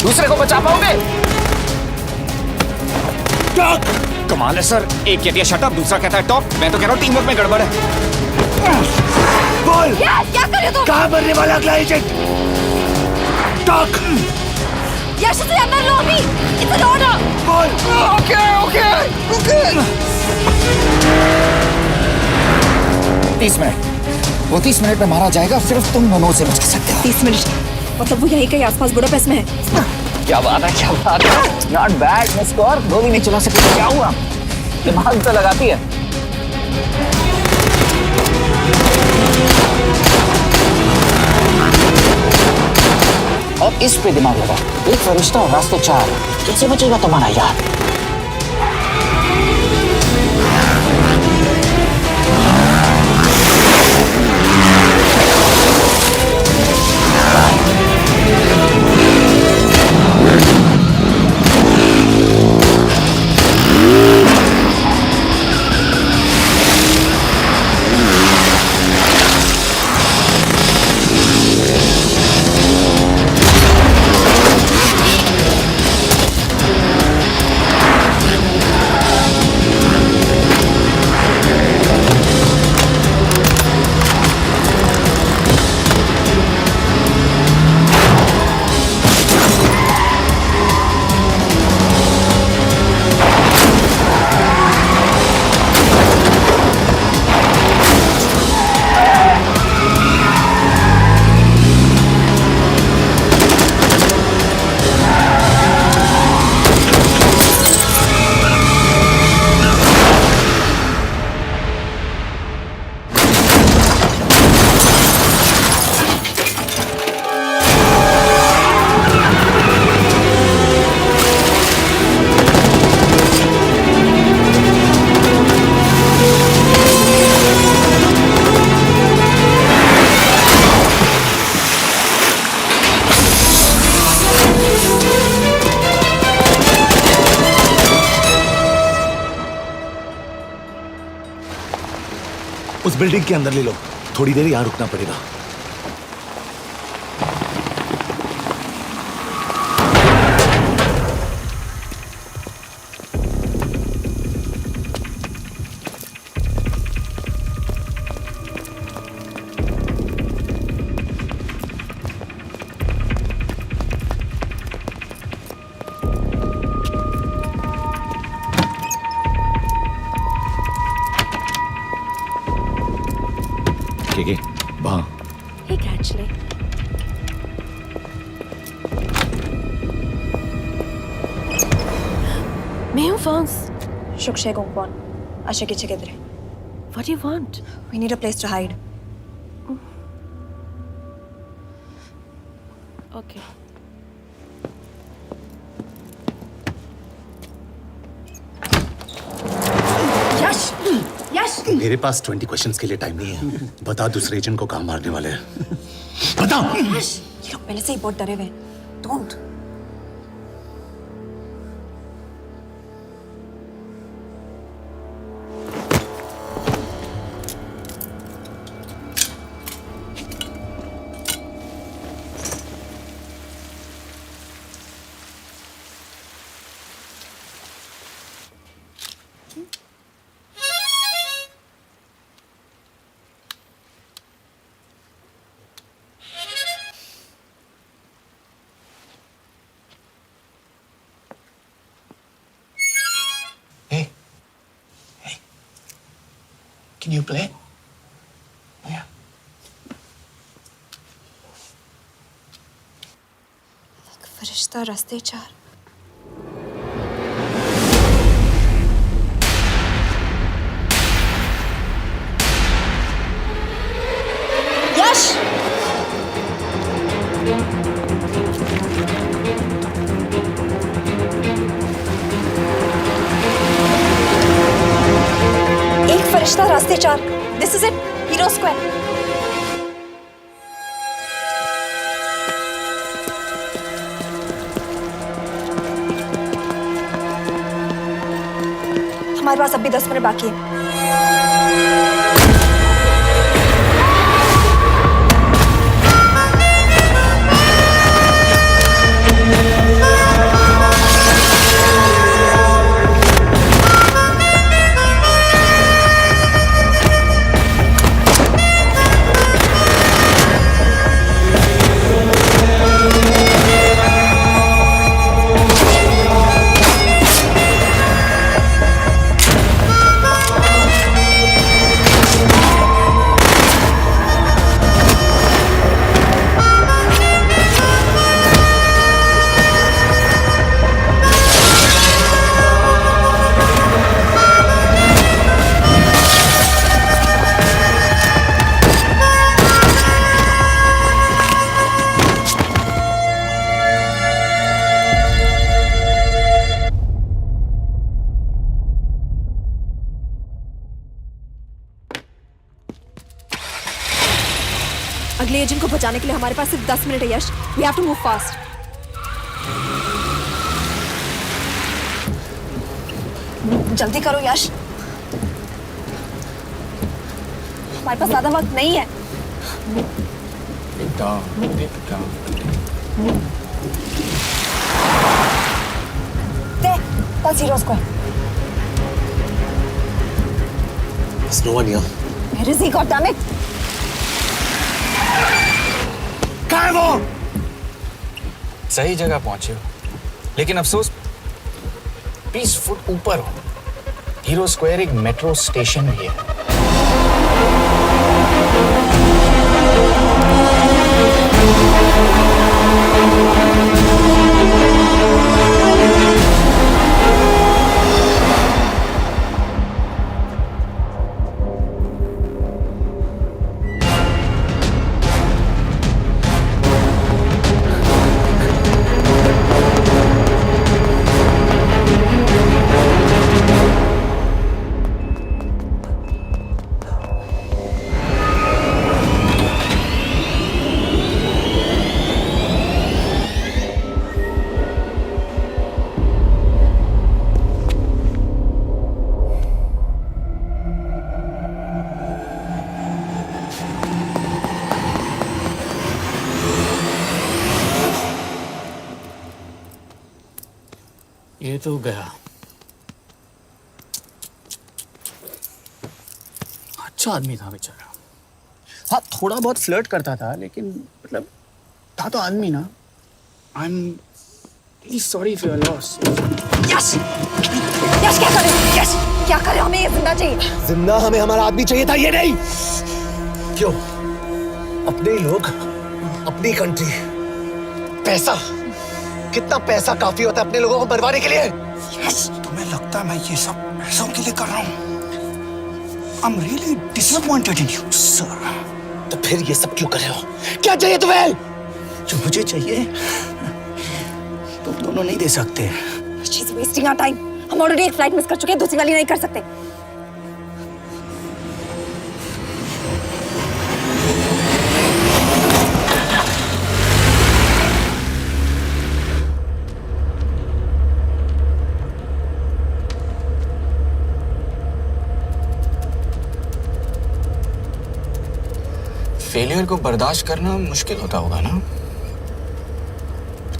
दूसरे को बचा पाओगे? कमाल है सर। एक कहती है शट अप, दूसरा कहता है टॉप। मैं तो कह रहा हूँ टीम वर्क में गड़बड़ है। बोल क्या कर रहे हो तुम? कहाँ मरने वाला अगला एजेंट? टॉक। यश से अंदर लो अभी। It's an order. बोल। ओके। 30 मिनट। वो 30 मिनट में मारा जाएगा। सिर्फ तुम दोनों से बचा सकते हो। 30 मिनट मतलब वो यहीं कहीं आसपास बुडापेस्ट में है। क्या बात है। Not bad miss Kaur. गोली नहीं चला सकती तो क्या हुआ? दिमाग तो लगाती है। और इस पे दिमाग लगा। एक फरिश्ता और रास्ते 4। कैसे बचेगा तुम्हारा यार? उस बिल्डिंग के अंदर ले लो। थोड़ी देर यहाँ रुकना पड़ेगा। वहाँ। Hey, actually. मैं हूँ Fons. Shukshay Gongpon. Asha kiche kidre. What do you want? We need a place to hide. Okay. यश! मेरे पास 20 क्वेश्चंस के लिए टाइम नहीं है। बता दूसरे एजेंट को कहाँ मारने वाले हैं। बता। यश! ये लोग पहले से ही बहुत डरे हुए हैं। Don't. Can you play? Yeah. फरिश्ता रास्ते चार। यश! एक फरिश्ता रास्ते चार। This is it, hero square. हमारे पास अभी 10 मिनट बाकी है। अगले एजेंट को बचाने के लिए हमारे पास सिर्फ 10 मिनट है Yash. We have to move fast. जल्दी करो यश, हमारे पास ज्यादा वक्त नहीं है। That's Hero Square. There's no one here. Where is he? God damn it! कहाँ है वो? सही जगह पहुंचे हो, लेकिन अफसोस 20 फुट ऊपर हो। हीरो स्क्वायर एक मेट्रो स्टेशन भी है। ये तो गया। अच्छा आदमी था बेचारा। हाँ, थोड़ा बहुत फ्लर्ट करता था, लेकिन मतलब था तो आदमी ना। I am really sorry for your loss. Yash! Yash क्या करे? यश क्या करे? हमें ये जिंदा चाहिए। जिंदा हमें हमारा आदमी चाहिए था, ये नहीं। क्यों? अपने ही लोग, अपनी कंट्री, पैसा। कितना पैसा काफी होता है अपने लोगों को मरवाने के लिए? यस, तुम्हें लगता है मैं ये सब पैसों के लिए कर रहा हूँ? I'm really disappointed in you, sir. तो फिर ये सब क्यों कर रहे हो? क्या चाहिए तुम्हें? जो मुझे चाहिए तुम दोनों नहीं दे सकते। She's wasting our time. हम ऑलरेडी एक फ्लाइट मिस कर चुके हैं, दूसरी वाली नहीं कर सकते। फेलियर को बर्दाश्त करना मुश्किल होता होगा ना?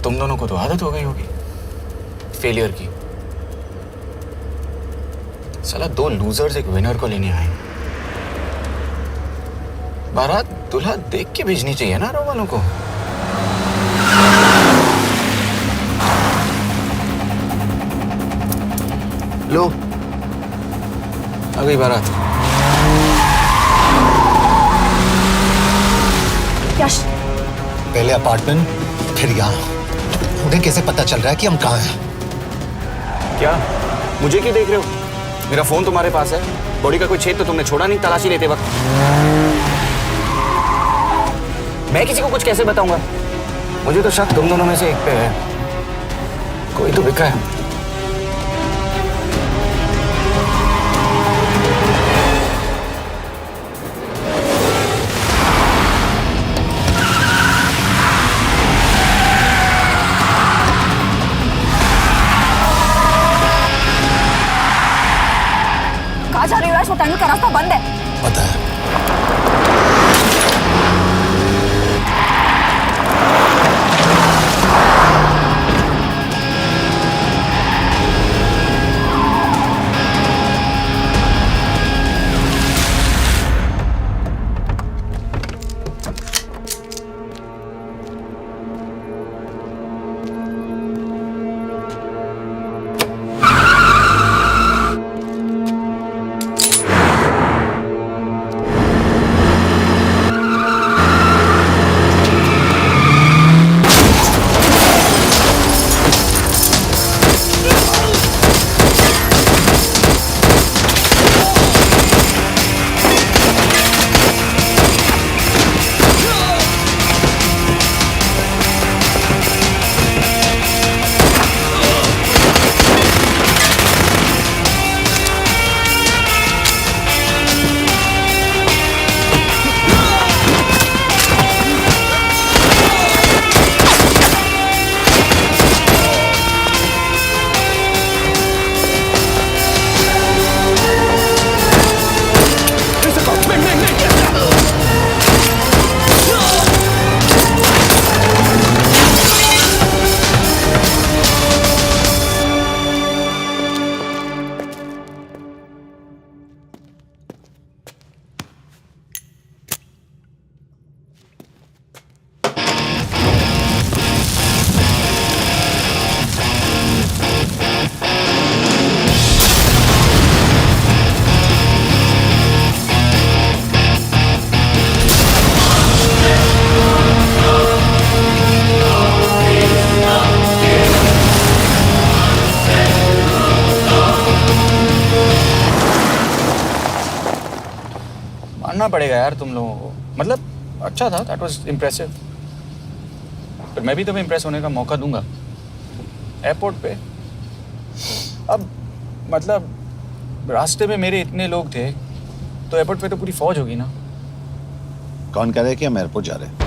तुम दोनों को तो आदत हो गई होगी फेलियर की। साला 2 लूजर्स एक विनर को लेने आए। बारात दूल्हा देख के भेजनी चाहिए ना रो वालों को। लो, आ गई बारात। यश, पहले अपार्टमेंट, फिर यहाँ। उन्हें कैसे पता चल रहा है कि हम कहाँ हैं? क्या मुझे क्यों देख रहे हो? मेरा फोन तुम्हारे पास है। बॉडी का कोई छेद तो तुमने छोड़ा नहीं तलाशी लेते वक्त। मैं किसी को कुछ कैसे बताऊंगा? मुझे तो शक तुम दोनों में से एक पे है। कोई तो बिका है। कहाँ जा रही हो यश? वो टनल का रास्ता बंद है। पता है। मानना पड़ेगा यार तुम लोगों को। मतलब अच्छा था, दैट वाज इम्प्रेसिव। पर मैं भी तुम्हें इम्प्रेस होने का मौका दूंगा एयरपोर्ट पे। अब मतलब रास्ते में मेरे इतने लोग थे तो एयरपोर्ट पे तो पूरी फौज होगी ना। कौन कह रहा है कि हम एयरपोर्ट जा रहे हैं?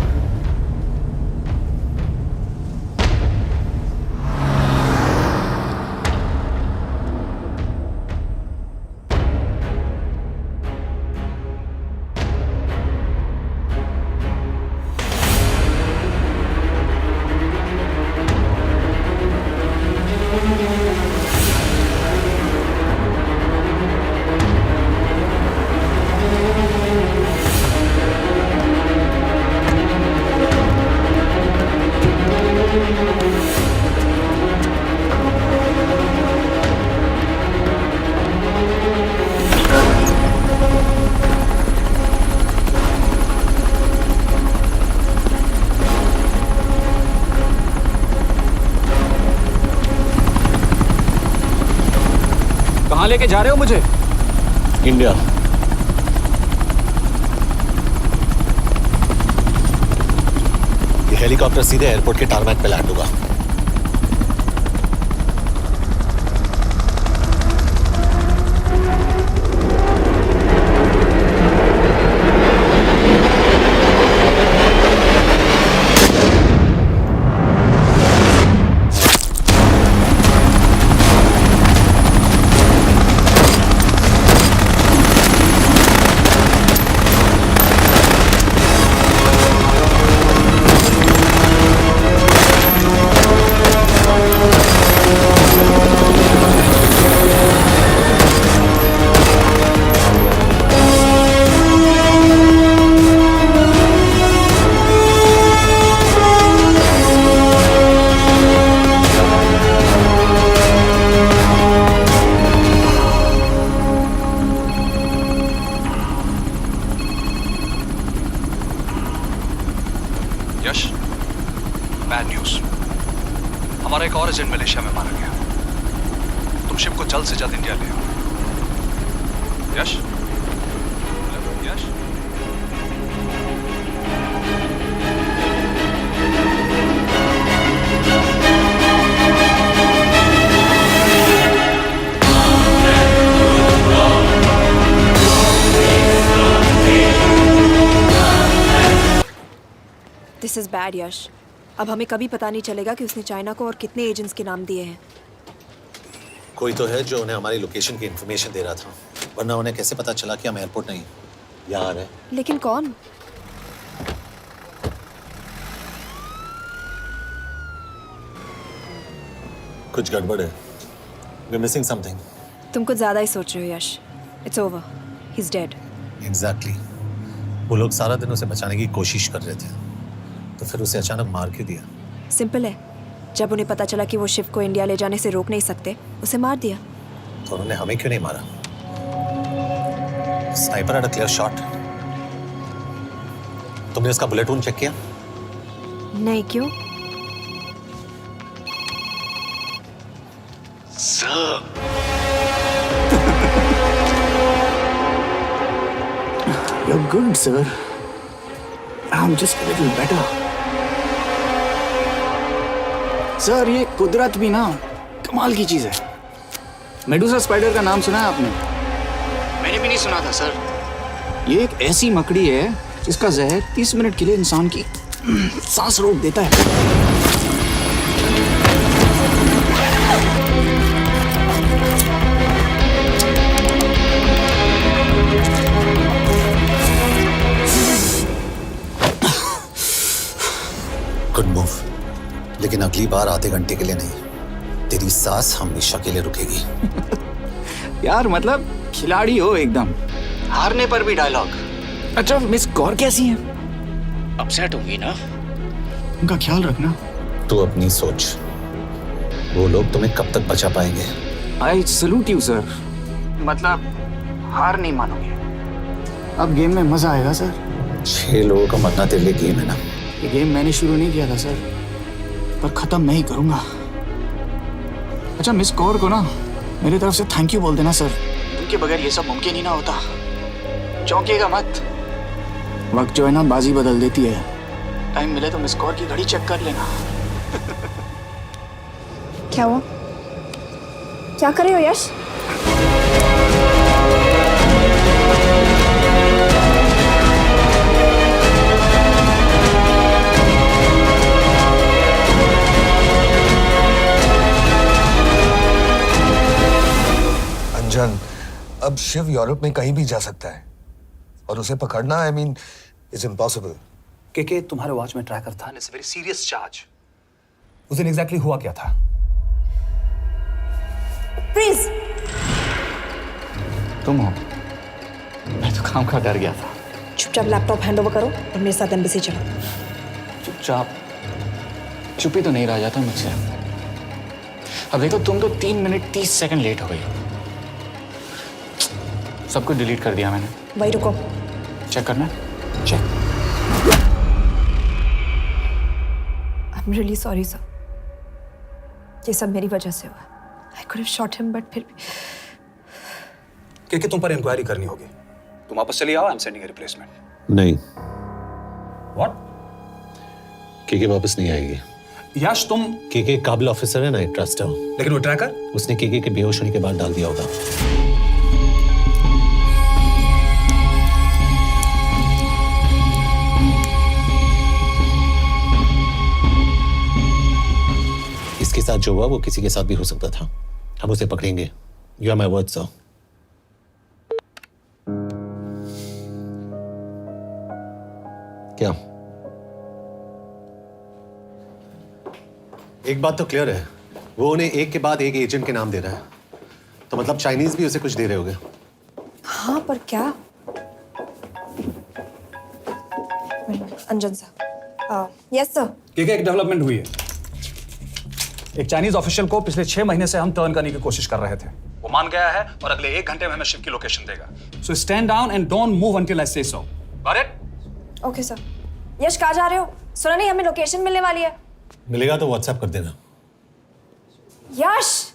कहाँ लेके जा रहे हो मुझे? इंडिया। ये हेलीकॉप्टर सीधे एयरपोर्ट के टारमैक पे लैंड होगा। Yash Yash this is bad यश। अब हमें कभी पता नहीं चलेगा कि उसने चाइना को और कितने एजेंट्स के नाम दिए हैं। कोई तो है जो उन्हें हमारी लोकेशन की इंफॉर्मेशन दे रहा था, वरना उन्हें कैसे पता चला कि हम एयरपोर्ट नहीं यहाँ है। लेकिन कौन? कुछ गड़बड़ है। We're missing something. तुम कुछ ज्यादा ही सोच रहे हो Yash. It's over, he is dead. Exactly. वो लोग सारा दिन उसे बचाने की कोशिश कर रहे थे, तो फिर उसे अचानक मार क्यों दिया? सिंपल है, जब उन्हें पता चला कि वो शिव को इंडिया ले जाने से रोक नहीं सकते, उसे मार दिया। तो उन्होंने हमें क्यों नहीं मारा? Sniper had a clear shot. तुमने उसका बुलेट वूंड चेक किया? नहीं, क्यों? You're good, sir. I'm just a little better. Sir, ये कुदरत भी ना कमाल की चीज है। मेडुसा स्पाइडर का नाम सुना है आपने? मैंने भी नहीं सुना था सर। ये एक ऐसी मकड़ी है जिसका जहर 30 मिनट के लिए इंसान की सांस रोक देता है। गुड मूव, लेकिन अगली बार आधे घंटे के लिए नहीं, तेरी सांस हमेशा के लिए रुकेगी। यार मतलब खिलाड़ी हो एकदम, हारने पर भी डायलॉग। अच्छा, मिस कौर कैसी हैं? अपसेट होंगी ना? उनका ख्याल रखना। तू अपनी सोच, वो लोग तुम्हें कब तक बचा पाएंगे? I salute you sir. मतलब हार नहीं मानोगे। अब गेम में मजा आएगा सर। 6 लोगों का मरना तेरे लिए गेम है ना? ये गेम मैंने शुरू नहीं किया था सर, पर खत्म मैं ही करूंगा। अच्छा, मिस कौर को ना मेरी तरफ से थैंक यू बोल देना सर। उनके बगैर ये सब मुमकिन ही ना होता। चौंकिएगा मत, वक्त जो है ना बाजी बदल देती है। टाइम मिले तो मिस कौर की घड़ी चेक कर लेना। क्या हुआ? क्या कर रहे हो यश? अंजन, अब शिव यूरोप में कहीं भी जा सकता है और उसे पकड़ना, आई मीन, इज इम्पॉसिबल। के तुम्हारे वॉच में ट्रैकर था, इट्स वेरी सीरियस चार्ज। उस दिन एग्जैक्टली हुआ क्या था? प्लीज। तुम हो? मैं तो काम का डर गया था। चुपचाप लैपटॉप हैंड ओवर करो और मेरे साथ एम्बेसी चलो। चुपचाप? चुप ही तो नहीं रहा जाता मुझसे। अब देखो, तुम तो 3 मिनट 30 सेकंड लेट हो गई हो। सब कुछ डिलीट कर दिया मैंने। वही रुको, चेक करना? Check. I am really sorry sir, ये सब मेरी वजह से हुआ। I could have shot him, but फिर भी। के तुम पर इंक्वायरी करनी होगी। तुम वापस चली आओ, I am sending a replacement. नहीं। व्हाट? के वापस नहीं आएगी। यश, तुम के काबिल ऑफिसर है ना, आई ट्रस्ट है। लेकिन वो ट्रैकर उसने के बेहोश होने के बाद डाल दिया होगा। इसके साथ जो हुआ वो किसी के साथ भी हो सकता था। हम उसे पकड़ेंगे। You are my word sir. क्या? एक बात तो क्लियर है, वो उन्हें एक के बाद एक एजेंट के नाम दे रहा है, तो मतलब चाइनीज भी उसे कुछ दे रहे होंगे। हाँ, पर क्या? अंजन सर। Yes sir. के एक डेवलपमेंट हुई है। एक चाइनीज ऑफिशियल को पिछले 6 महीने से हम टर्न करने की कोशिश कर रहे थे। वो मान गया है और अगले 1 घंटे में हमें शिव की लोकेशन देगा। So stand down and don't move until I say so. Got it? Okay sir. Yash, कहाँ जा रहे हो? सुना नहीं, हमें लोकेशन मिलने वाली है। मिलेगा तो व्हाट्सएप कर देना। यश!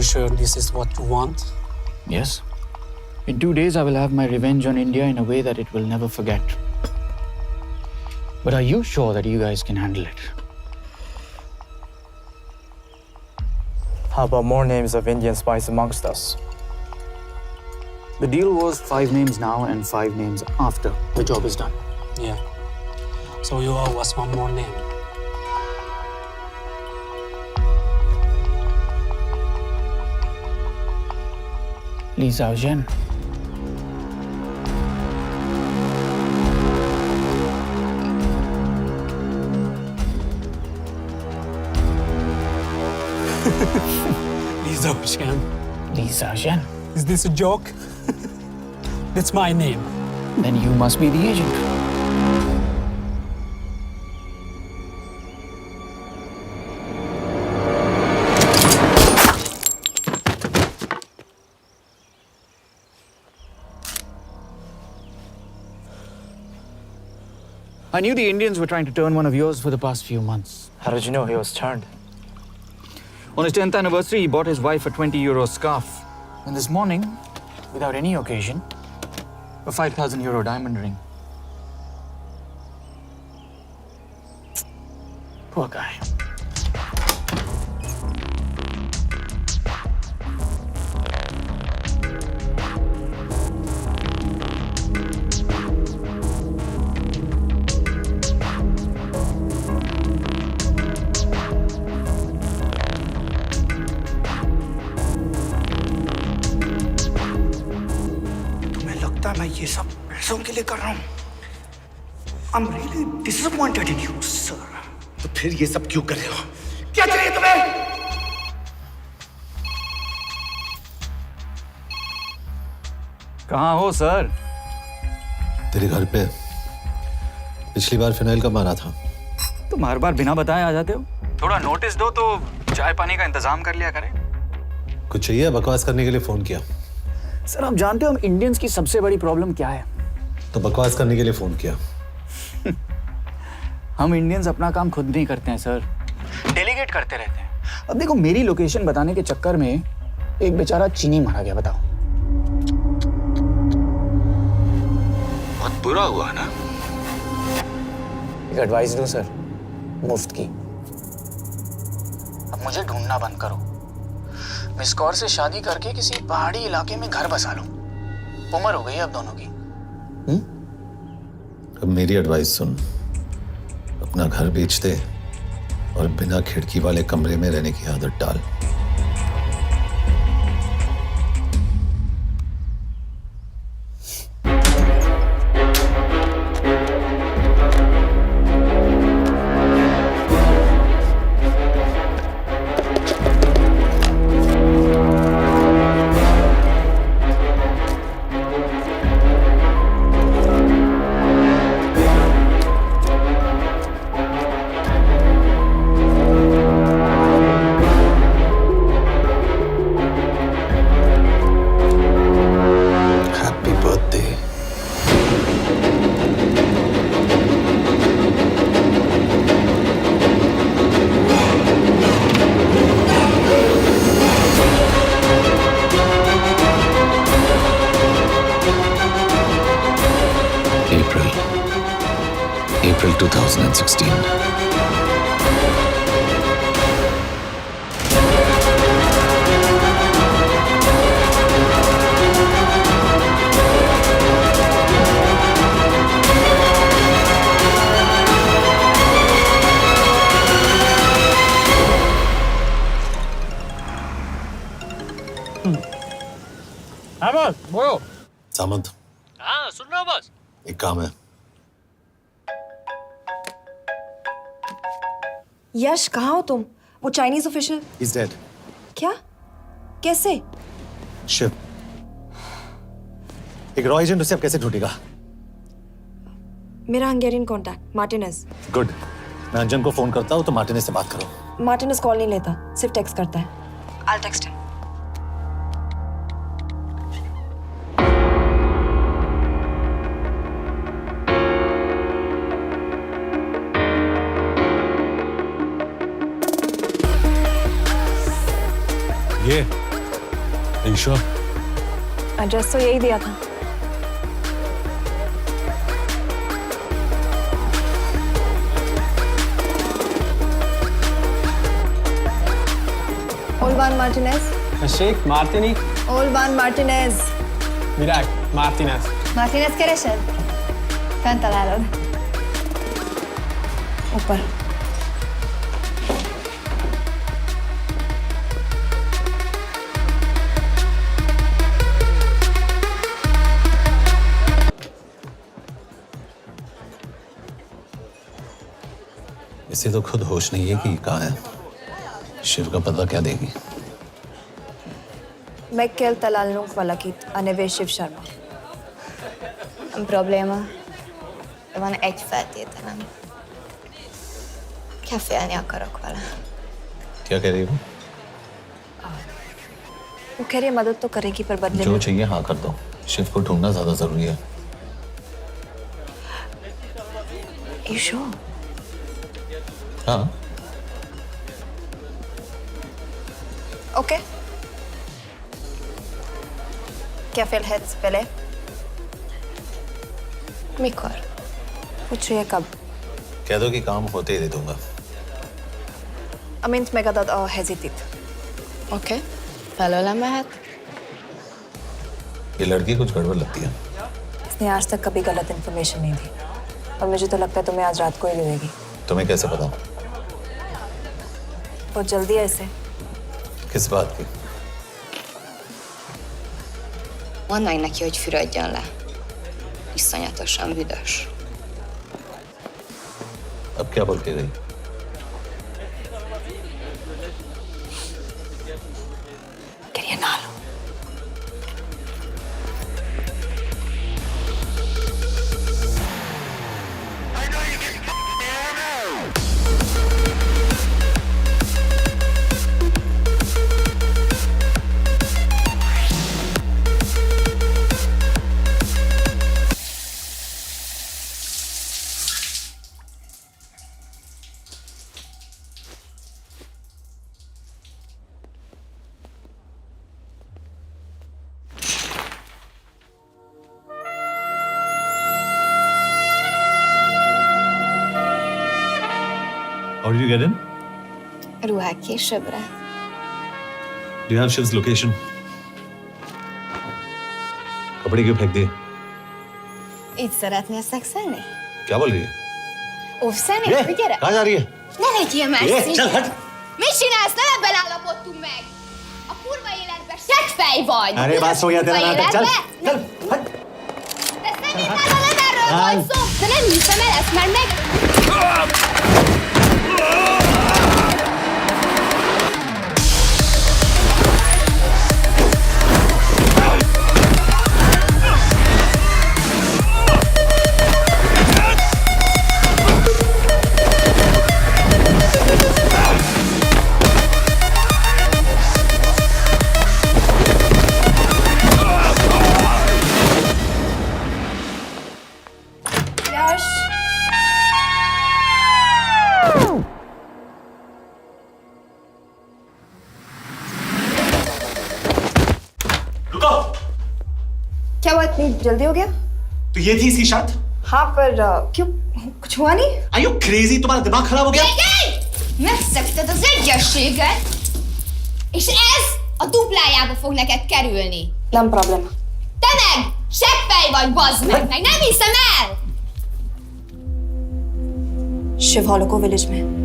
you sure this is what you want? Yes. In 2 days, I will have my revenge on India in a way that it will never forget. But are you sure that you guys can handle it? How about more names of Indian spies amongst us? The deal was 5 names now and 5 names after the job is done. Yeah. So you owe us one more name. Li Xiaozhen. Li Xiaozhen. Li Xiaozhen. Is this a joke? That's my name. Then you must be the agent. I knew the Indians were trying to turn one of yours for the past few months. How did you know he was turned? On his 10th anniversary, he bought his wife a 20-euro scarf. And this morning, without any occasion, a 5,000-euro diamond ring. Poor guy. मैं ये सब पैसों के लिए कर रहा हूँ। I'm really disappointed in you, sir. तो फिर ये सब क्यों कर रहे हो? क्या चाहिए तुम्हें? कहाँ हो सर? तेरे घर पे पिछली बार फिनाइल कब मारा था? तो हर बार बिना बताए आ जाते हो। थोड़ा नोटिस दो तो चाय पानी का इंतजाम कर लिया करें। कुछ चाहिए? बकवास करने के लिए फोन किया। सर आप जानते हो हम इंडियंस की सबसे बड़ी प्रॉब्लम क्या है? तो बकवास करने के लिए फोन किया। हम इंडियंस अपना काम खुद नहीं करते हैं सर, डेलीगेट करते रहते हैं। अब देखो मेरी लोकेशन बताने के चक्कर में एक बेचारा चीनी मारा गया, बताओ। बहुत बुरा हुआ ना? एक एडवाइस दो सर, मुफ्त की। अब मुझे ढूंढना बंद करो। मिस कौर से शादी करके किसी पहाड़ी इलाके में घर बसा लो। उम्र हो गई है अब दोनों की। अब मेरी एडवाइस सुन, अपना घर बेच दे और बिना खिड़की वाले कमरे में रहने की आदत डाल। April 2016. हाँ बॉस, बोलो। सामंत, हाँ सुन रहा हूँ बॉस। एक काम है। यश कहाँ हो तुम? वो चाइनीज ऑफिशियल। He's dead. क्या? कैसे? शिव, एक रॉ एजेंट उसे अब कैसे ढूंढेगा? मेरा हंगेरियन कॉन्टैक्ट मार्टिनेज। गुड, मैं अंजन को फोन करता हूँ तो मार्टिनेज से बात करो। मार्टिनेज कॉल नहीं लेता, सिर्फ टेक्स्ट करता है। I'll text him. ये ईशो एड्रेस तो यही दिया था। Olvan Martinez. Sheikh Martini. Olvan Martinez. Virág Martinez. Martinez keresed? Fent találod. ऊपर। इसे तो खुद होश नहीं है कि कहाँ है। शिव का पता क्या देगी? Mekkel találnunk valakit, a neve Shiv Sharma. Nem probléma. De van egy feltételem. Kefélni akarok vele. क्या कह रही हो? वो कह रही है मदद तो करेगी पर बदले जो में। चाहिए हाँ कर दो। शिव को ढूंढना ज्यादा जरूरी है। ईशो। हाँ। ओके। क्या félhetsz vele? Mikor? पूछ रही है कब? कह दो कि काम होते ही दे दूंगा। Amint megadod a hezitit. Oké. Felőlem mehet? ये लड़की कुछ गड़बड़ लगती है। इसने आज तक कभी गलत इन्फॉर्मेशन नहीं दी और मुझे तो लगता है तुम्हें आज रात को ही दे देगी। तुम्हें कैसे पता? बहुत जल्दी है इसे। किस बात की? Mondd meg neki, hogy fürödjön le. Iszonyatosan büdös. अब क्या बोल के गई? Quería nalo. How did you get in? Ruhák későbbre. Do you have Shiv's location? कपड़े क्यों फेंक दिए? Így szeretnél szexelni? क्या बोल रही है? Óvszeni? ये, Gyere! कहाँ जा रही है? Ne legyél már ये, szín! चल हट! Mit csinálsz? Nem ebben állapodtunk meg! A kurva életben seggfej vagy! अरे बात हो गया तेरा नाटक, चल चल हट! De szerintem nem erről volt szó! De nem hiszem el ezt, mert meg... यश। रुको! क्या हुआ इतनी जल्दी हो गया? तो ये थी इसकी शर्त? हाँ पर क्यों कुछ हुआ नहीं? Are you crazy? तुम्हारा दिमाग खराब हो गया? Megszegted az egyességet, és ez a duplájába fog neked kerülni. Nem probléma. Te meg! Seggfej vagy, bazd meg! Nem hiszem el! Shiv हॉलोको विलेज में।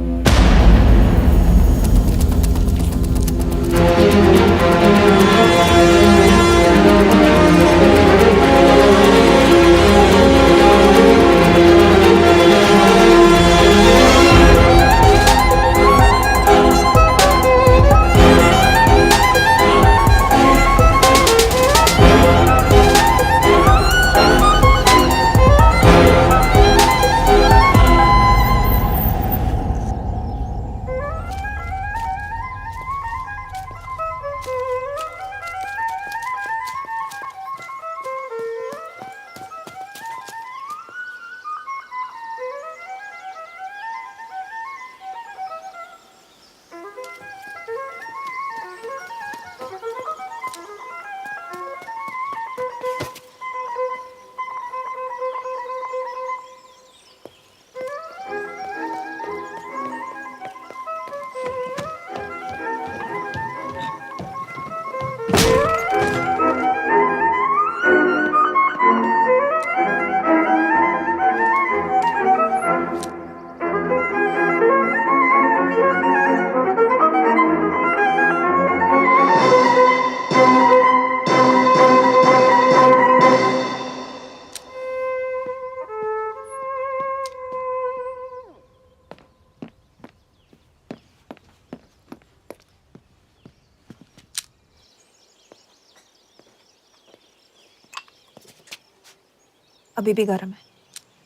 अभी भी गर्म है,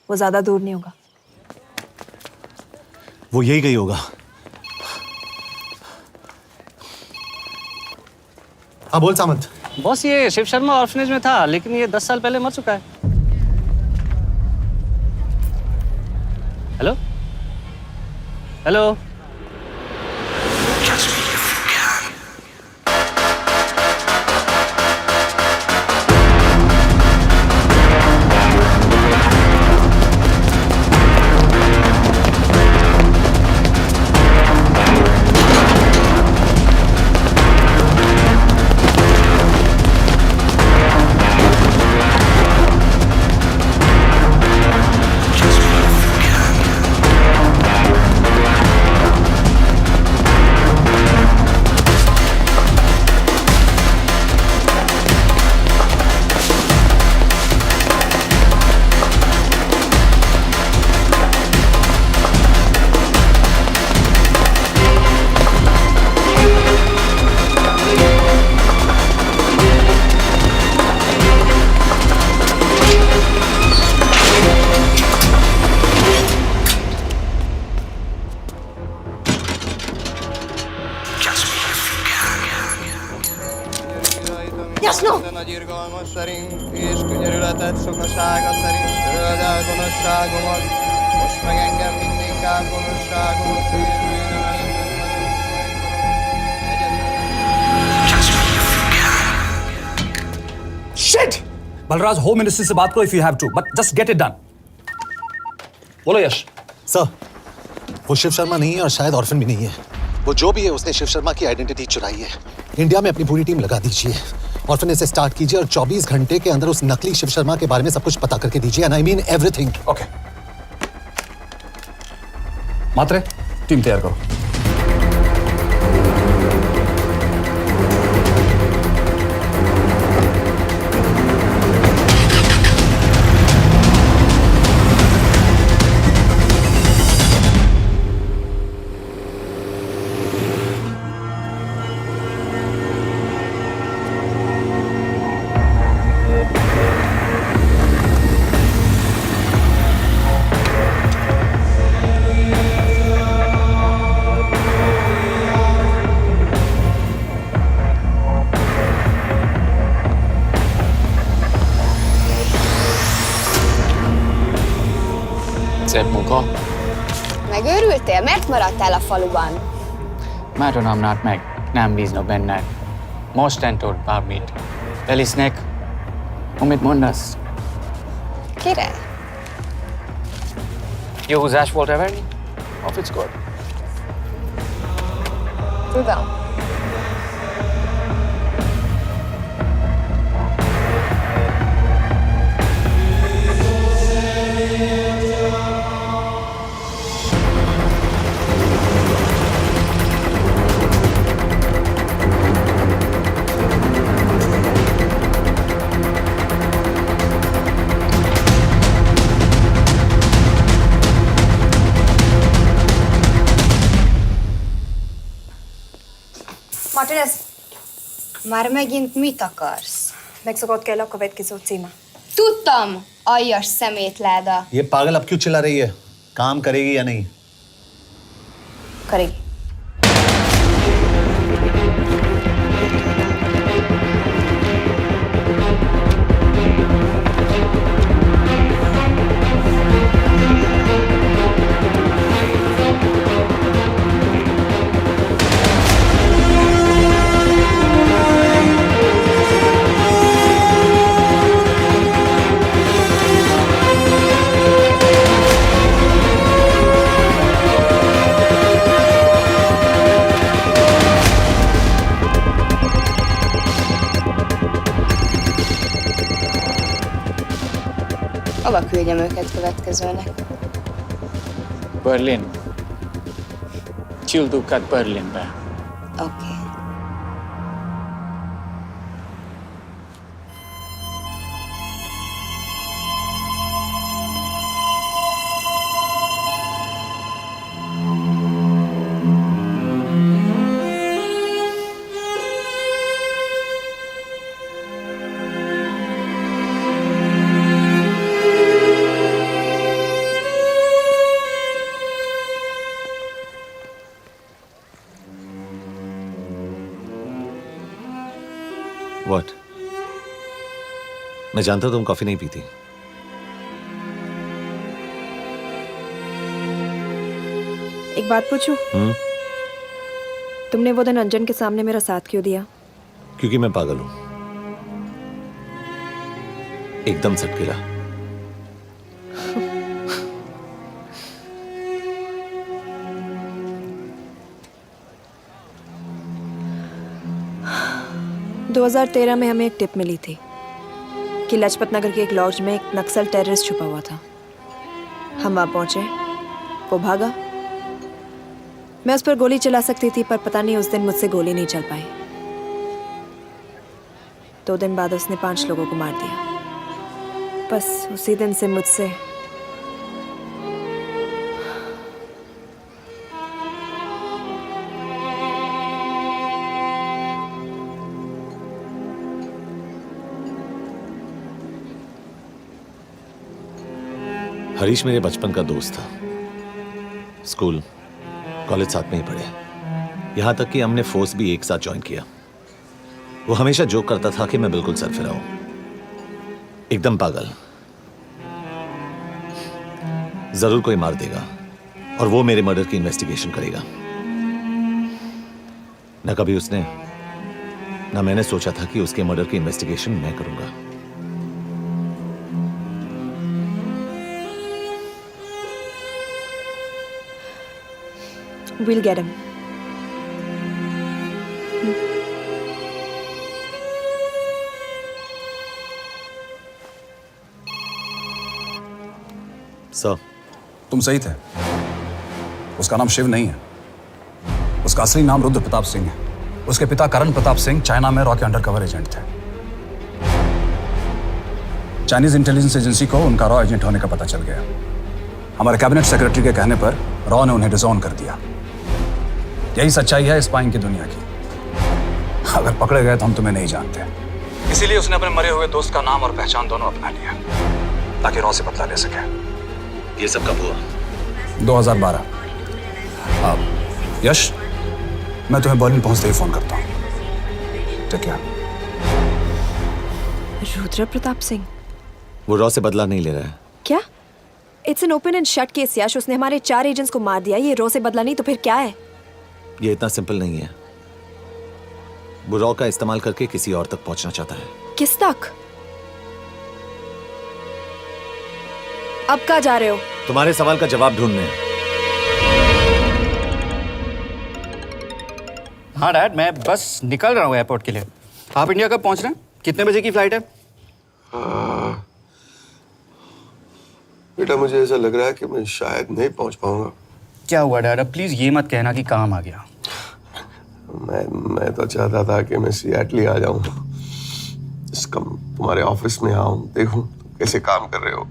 वो ज्यादा दूर नहीं होगा। वो यही गई होगा। हाँ बोल सामंत। बॉस ये शिव शर्मा ऑर्फनेज में था, लेकिन ये 10 साल पहले मर चुका है। Hello hello. Jasno! Nagyirgalmas szerint és könyörületet sokasága szerint töröld el gonoszságomat, most meg engem mindinkább gonoszságomat Shit! Balraj, home ministry से बात करो if you have to, but just get it done. बोलो यश। सर, वो शिव शर्मा नहीं है और शायद ऑर्फन भी नहीं है। वो जो भी है उसने शिव शर्मा की आइडेंटिटी चुराई है। इंडिया में अपनी पूरी टीम लगा दीजिए, ऑर्फन से स्टार्ट कीजिए और 24 घंटे के अंदर उस नकली शिव शर्मा के बारे में सब कुछ पता करके दीजिए। And I mean everything. Okay. Matre, team तैयार करो। Szép munka. Megőrültél? Miért maradtál a faluban? Mátonám nát meg, nem bíznak benned. Mostantól bármit. Elisznek, amit mondasz. Király. Jó húzás volt everni? A fickod? Tudom. Martinez, Már megint mit akarsz? megszokott kell a következő címe. Tudtam, aljas szemétláda. ये पागल अब क्यों चिल्ला रही है? काम करेगी या नहीं? करेगी। Hova küldjem őket következőnek? Berlin. Küldőket Berlinbe. Oké. What? मैं जानता हूं तुम कॉफी नहीं पीती। एक बात पूछूं? तुमने वो दिन अंजन के सामने मेरा साथ क्यों दिया? क्योंकि मैं पागल हूं, एकदम सटकेला। – 2013 में हमें एक टिप मिली थी कि लाजपत नगर के एक लॉज में एक नक्सल टेररिस्ट छुपा हुआ था। हम वहां पहुंचे, वो भागा। मैं उस पर गोली चला सकती थी, पर पता नहीं उस दिन मुझसे गोली नहीं चल पाई। 2 दिन बाद उसने 5 लोगों को मार दिया। बस उसी दिन से मुझसे हरीश मेरे बचपन का दोस्त था। स्कूल कॉलेज साथ में ही पढ़े, यहां तक कि हमने फोर्स भी एक साथ ज्वाइन किया। वो हमेशा जोक करता था कि मैं बिल्कुल सरफिरा हूं, एकदम पागल। जरूर कोई मार देगा और वो मेरे मर्डर की इन्वेस्टिगेशन करेगा। न कभी उसने न मैंने सोचा था कि उसके मर्डर की इन्वेस्टिगेशन मैं करूंगा। We'll get him. सर, तुम सही थे। उसका नाम शिव नहीं है, उसका असली नाम रुद्र प्रताप सिंह है। उसके पिता करण प्रताप सिंह चाइना में रॉ के अंडरकवर एजेंट थे। चाइनीज इंटेलिजेंस एजेंसी को उनका रॉ एजेंट होने का पता चल गया। हमारे कैबिनेट सेक्रेटरी के कहने पर रॉ ने उन्हें डिसऑन कर दिया। यही सच्चाई है स्पाइंग की दुनिया की। अगर पकड़े गए तो हम तुम्हें नहीं जानते, इसीलिए उसने अपने मरे हुए दोस्त का नाम और पहचान दोनों अपना लिया ताकि रॉ से बदला ले सके। ये सब कब हुआ? 2012। अब यश, मैं तुम्हें बर्लिन पहुंचते ही फोन करता हूं। ठीक है। रुद्र प्रताप सिंह वो रॉ से बदला नहीं ले रहा है। क्या? It's an open and shut case Yash. उसने हमारे 4 एजेंट्स को मार दिया। ये रॉ से बदला नहीं तो फिर क्या है? ये इतना सिंपल नहीं है। वो रॉ का इस्तेमाल करके किसी और तक पहुंचना चाहता है। किस तक? अब कहाँ जा रहे हो? तुम्हारे सवाल का जवाब ढूंढने। हाँ डैड, मैं बस निकल रहा हूँ एयरपोर्ट के लिए। आप इंडिया कब पहुंच रहे हैं? कितने बजे की फ्लाइट है? बेटा, मुझे ऐसा लग रहा है कि मैं शायद नहीं पहुंच पाऊंगा। क्या हुआ डैड? अब प्लीज ये मत कहना कि काम आ गया। मैं तो चाहता था कि मैं सिएटल ही आ जाऊं, तुम्हारे ऑफिस में आऊं, देखूं तुम कैसे काम कर रहे हो।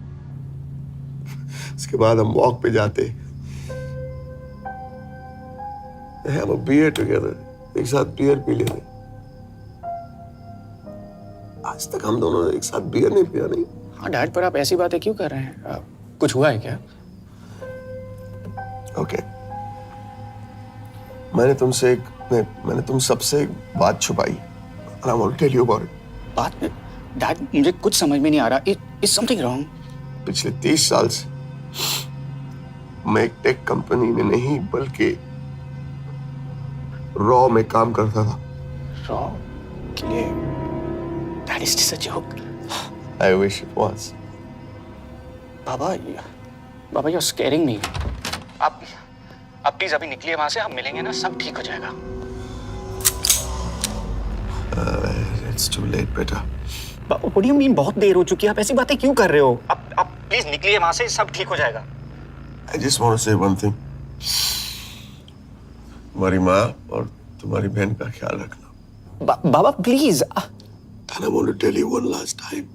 इसके बाद हम वॉक पे जाते, have a beer together, एक साथ बियर पी लेते। आज तक हम दोनों ने एक साथ बियर नहीं पिया। नहीं। हाँ डैड, पर आप ऐसी बातें क्यों कर रहे हैं? कुछ हुआ है क्या? ओके। मैंने तुम सबसे एक बात छुपाई। And I want to tell you about it. बात में डैड, मुझे कुछ समझ में नहीं आ रहा। Is something wrong? पिछले 30 साल से मैं एक टेक कंपनी में नहीं बल्कि रॉ में काम करता था। रॉ के लिए? Dad, is this a joke? I wish it was. Baba, you're scaring me. आप प्लीज अभी निकलिए वहां से। आप मिलेंगे ना, सब ठीक हो जाएगा। It's too late, बेटा। What do you mean बहुत देर हो चुकी है? आप ऐसी बातें क्यों कर रहे हो? आप प्लीज निकलिए वहां से, सब ठीक हो जाएगा। I just want to say one thing. तुम्हारी माँ और तुम्हारी बहन का ख्याल रखना। बाबा please. And I want to tell you one last time.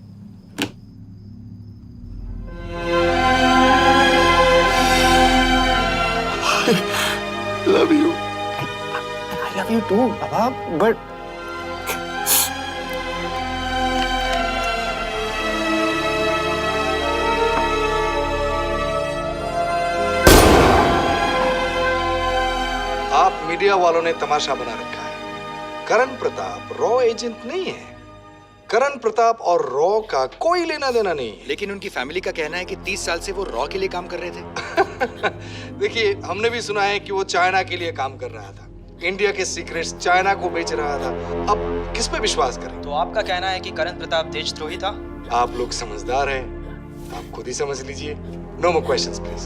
I love you. I love you too, Baba, but आप मीडिया वालों ने तमाशा बना रखा है। करण प्रताप रॉ एजेंट नहीं है। करण प्रताप और रॉ का कोई लेना देना नहीं है। लेकिन उनकी फैमिली का कहना है कि 30 साल से वो रॉ के लिए काम कर रहे थे। देखिए, हमने भी सुना है कि वो चाइना के लिए काम कर रहा था, इंडिया के सीक्रेट्स चाइना को बेच रहा था। अब किस पे विश्वास करें? तो आपका कहना है कि करण प्रताप देशद्रोही था? आप लोग समझदार हैं, आप खुद ही समझ लीजिए। No more questions please.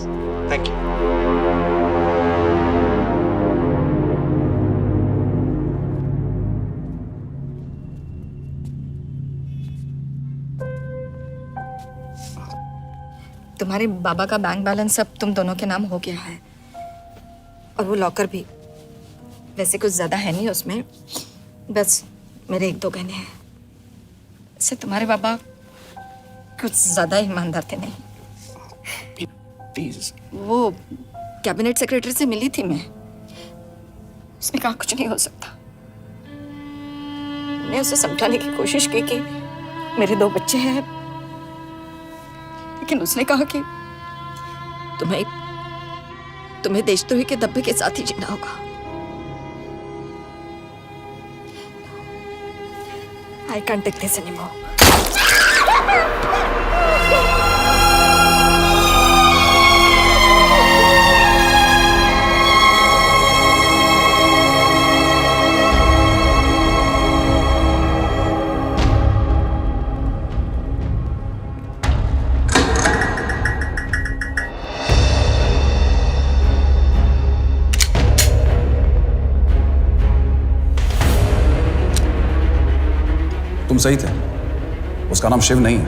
Thank you. तुम्हारे बाबा का बैंक बैलेंस अब तुम दोनों के नाम हो गया है, और वो लॉकर भी। वैसे कुछ ज्यादा है नहीं उसमें, बस मेरे 1-2 गहने हैं। इससे तुम्हारे बाबा कुछ ज्यादा ईमानदार थे नहीं। प्लीज। वो कैबिनेट सेक्रेटरी से मिली थी मैं, उसने कहा कुछ नहीं हो सकता। मैंने उसे समझाने की कोशिश की कि मेरे 2 बच्चे हैं, लेकिन उसने कहा कि तुम्हें देशद्रोही के दब्बे के साथ ही जीना होगा। I can't take this anymore. तुम सही थे, उसका नाम शिव नहीं है,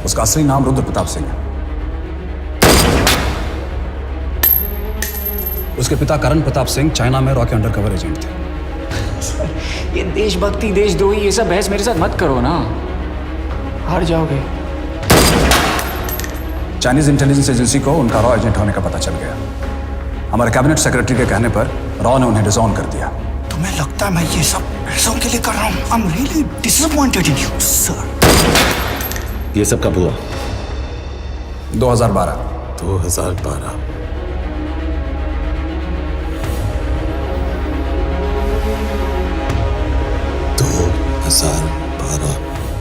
उसका असली नाम रुद्र प्रताप सिंह है। उसके पिता करण प्रताप सिंह चाइना में रॉ के अंडरकवर एजेंट थे। ये देशभक्ति देशद्रोही ये सब बहस मेरे साथ मत करो ना, हार जाओगे। चाइनीज इंटेलिजेंस एजेंसी को उनका रॉ एजेंट होने का पता चल गया। हमारे कैबिनेट सेक्रेटरी के कहने पर रॉ ने उन्हें डिसऑन कर दिया। तुम्हें लगता है मैं ये सब पैसों के लिए कर रहा हूँ? I'm really disappointed in you, sir. ये सब कब हुआ? 2012। 2012।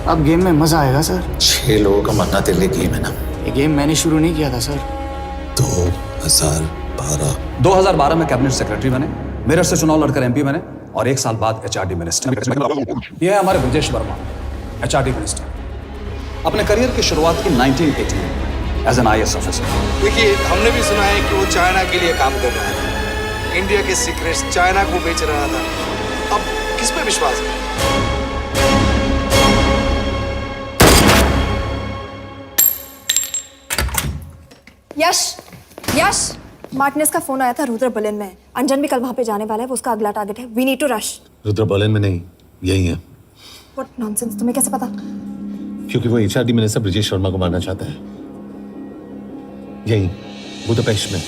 अब गेम में मजा आएगा सर। 6 लोगों का मरना तेरे लिए गेम है ना? ये गेम मैंने शुरू नहीं किया था सर। 2012। 2012 में कैबिनेट सेक्रेटरी बने, मेरठ से चुनाव लड़कर एमपी बने, और 1 साल बाद एचआरडी मिनिस्टर। यह है हमारे ब्रजेश वर्मा, एचआरडी मिनिस्टर। अपने करियर की शुरुआत की 1980 में एज एन IAS ऑफिसर। देखिए, हमने भी सुना है कि वो चाइना के लिए काम कर रहा था, इंडिया के सीक्रेट्स चाइना को बेच रहा था। अब किस पे विश्वास करें? यश, मार्टिनेस का फोन आया था, रुद्र बर्लिन में। अंजन भी कल वहां पे जाने वाला है, वो उसका अगला टारगेट है। We need to rush. Rudra Berlin में नहीं, यही है। व्हाट नॉनसेंस, तुम्हें कैसे पता? क्योंकि वो एचआरडी मिनिस्टर ब्रजेश वर्मा को मारना चाहता है, यही बुदापेस्ट में।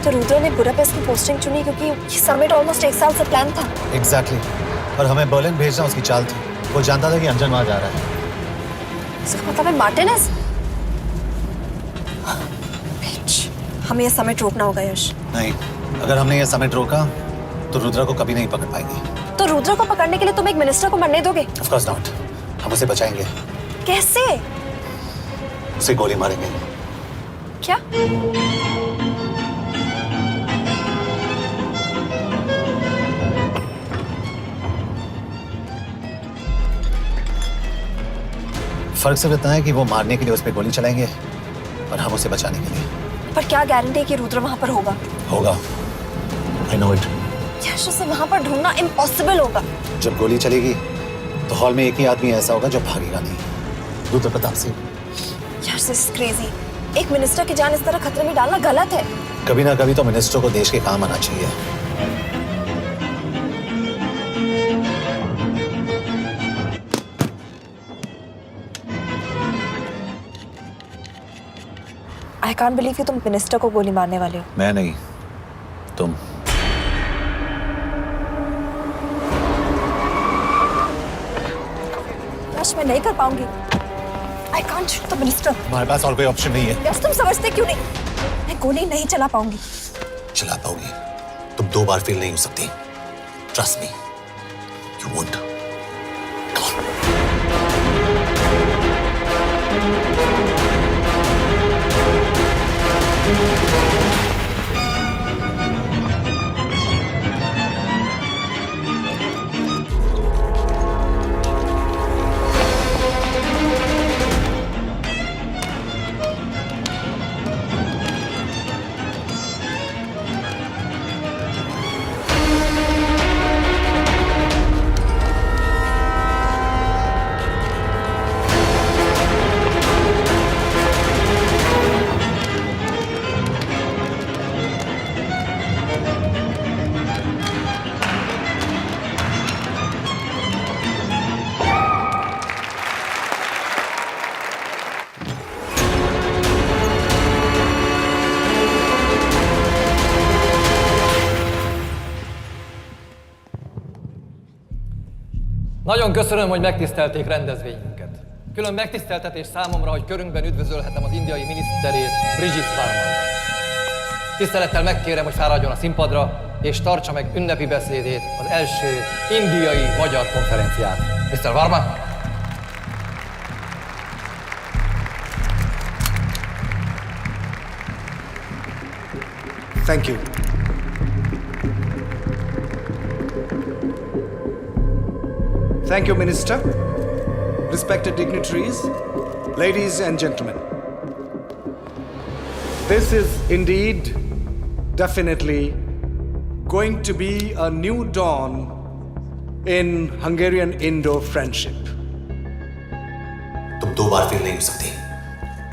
तो रुद्र ने बुडापेस्ट की पोस्टिंग चुनी क्योंकि ये समिट ऑलमोस्ट 1 साल से प्लान था। एग्जैक्टली और हमें बर्लिन भेजना उसकी चाल थी। वो जानता था कि अंजन वहां जा रहा है। इसका मतलब है मार्टिनेज। हमें ये समिट रोकना होगा यश। नहीं, अगर हमने ये समिट रोका तो रुद्रा को कभी नहीं पकड़ पाएगी। तो रुद्र को पकड़ने के लिए तुम एक मिनिस्टर को मरने दोगे? Of course not. हम उसे बचाएंगे। कैसे? उसे गोली मारेंगे। क्या? फर्क सिर्फ इतना है कि वो मारने के लिए उस पर गोली चलाएंगे और हम उसे बचाने के लिए। पर क्या गारंटी है कि रुद्र वहां पर होगा? होगा। I know it. यश, उसे वहां पर ढूंढना इम्पॉसिबल होगा। जब गोली चलेगी तो हॉल में एक ही आदमी ऐसा होगा जो भागेगा नहीं। रुद्र प्रताप सिंह। यश, दिस इज क्रेजी। एक मिनिस्टर की जान इस तरह खतरे में डालना गलत है। कभी ना कभी तो मिनिस्टर को देश के काम आना चाहिए। I can't believe कि तुम मिनिस्टर को गोली मारने वाले हो। मैं नहीं, तुम। यश, मैं नहीं कर पाऊंगी। I can't shoot the minister। हमारे पास और कोई ऑप्शन नहीं है। यश, तुम समझते क्यों नहीं? मैं गोली नहीं चला पाऊंगी। चला पाओगी। तुम 2 बार फेल नहीं हो सकती। Trust me, you won't। Nagyon köszönöm, hogy megtisztelték rendezvényünket. Külön megtiszteltetés számomra, hogy körünkben üdvözölhetem az indiai miniszterét, Brigitte Varman. Tisztelettel megkérem, hogy fáradjon a színpadra, és tartsa meg ünnepi beszédét az első indiai-magyar konferencián. Mr. Varman? Thank you. Thank you, Minister. Respected dignitaries, ladies and gentlemen. This is indeed, definitely, going to be a new dawn in Hungarian-Indo friendship. तुम 2 बार फेल नहीं हो सकती।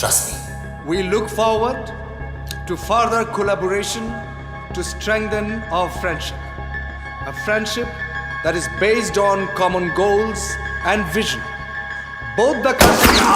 Trust me. We look forward to further collaboration to strengthen our friendship. A friendship that is based on common goals and vision. Both the countries...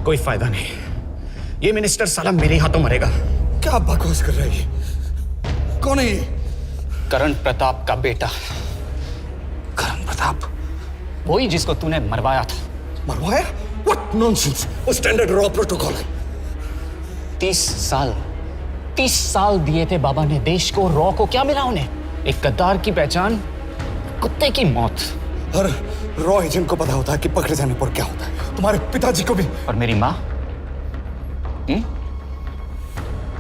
कोई फायदा नहीं। ये मिनिस्टर साला मेरे हाथों मरेगा। क्या बकवास कर रहा है ये? कौन है ये? करण प्रताप का बेटा। करण प्रताप? वही जिसको तूने मरवाया था। मरवाया? What nonsense! वो स्टैंडर्ड रॉ प्रोटोकॉल है। 30 साल दिए थे बाबा ने देश को। रॉ को क्या मिला उन्हें? एक गद्दार की पहचान, कुत्ते की मौत। हर रॉ एजेंट को पता होता है कि पकड़े जाने पर क्या होता है। तुम्हारे पिताजी को भी। और मेरी माँ?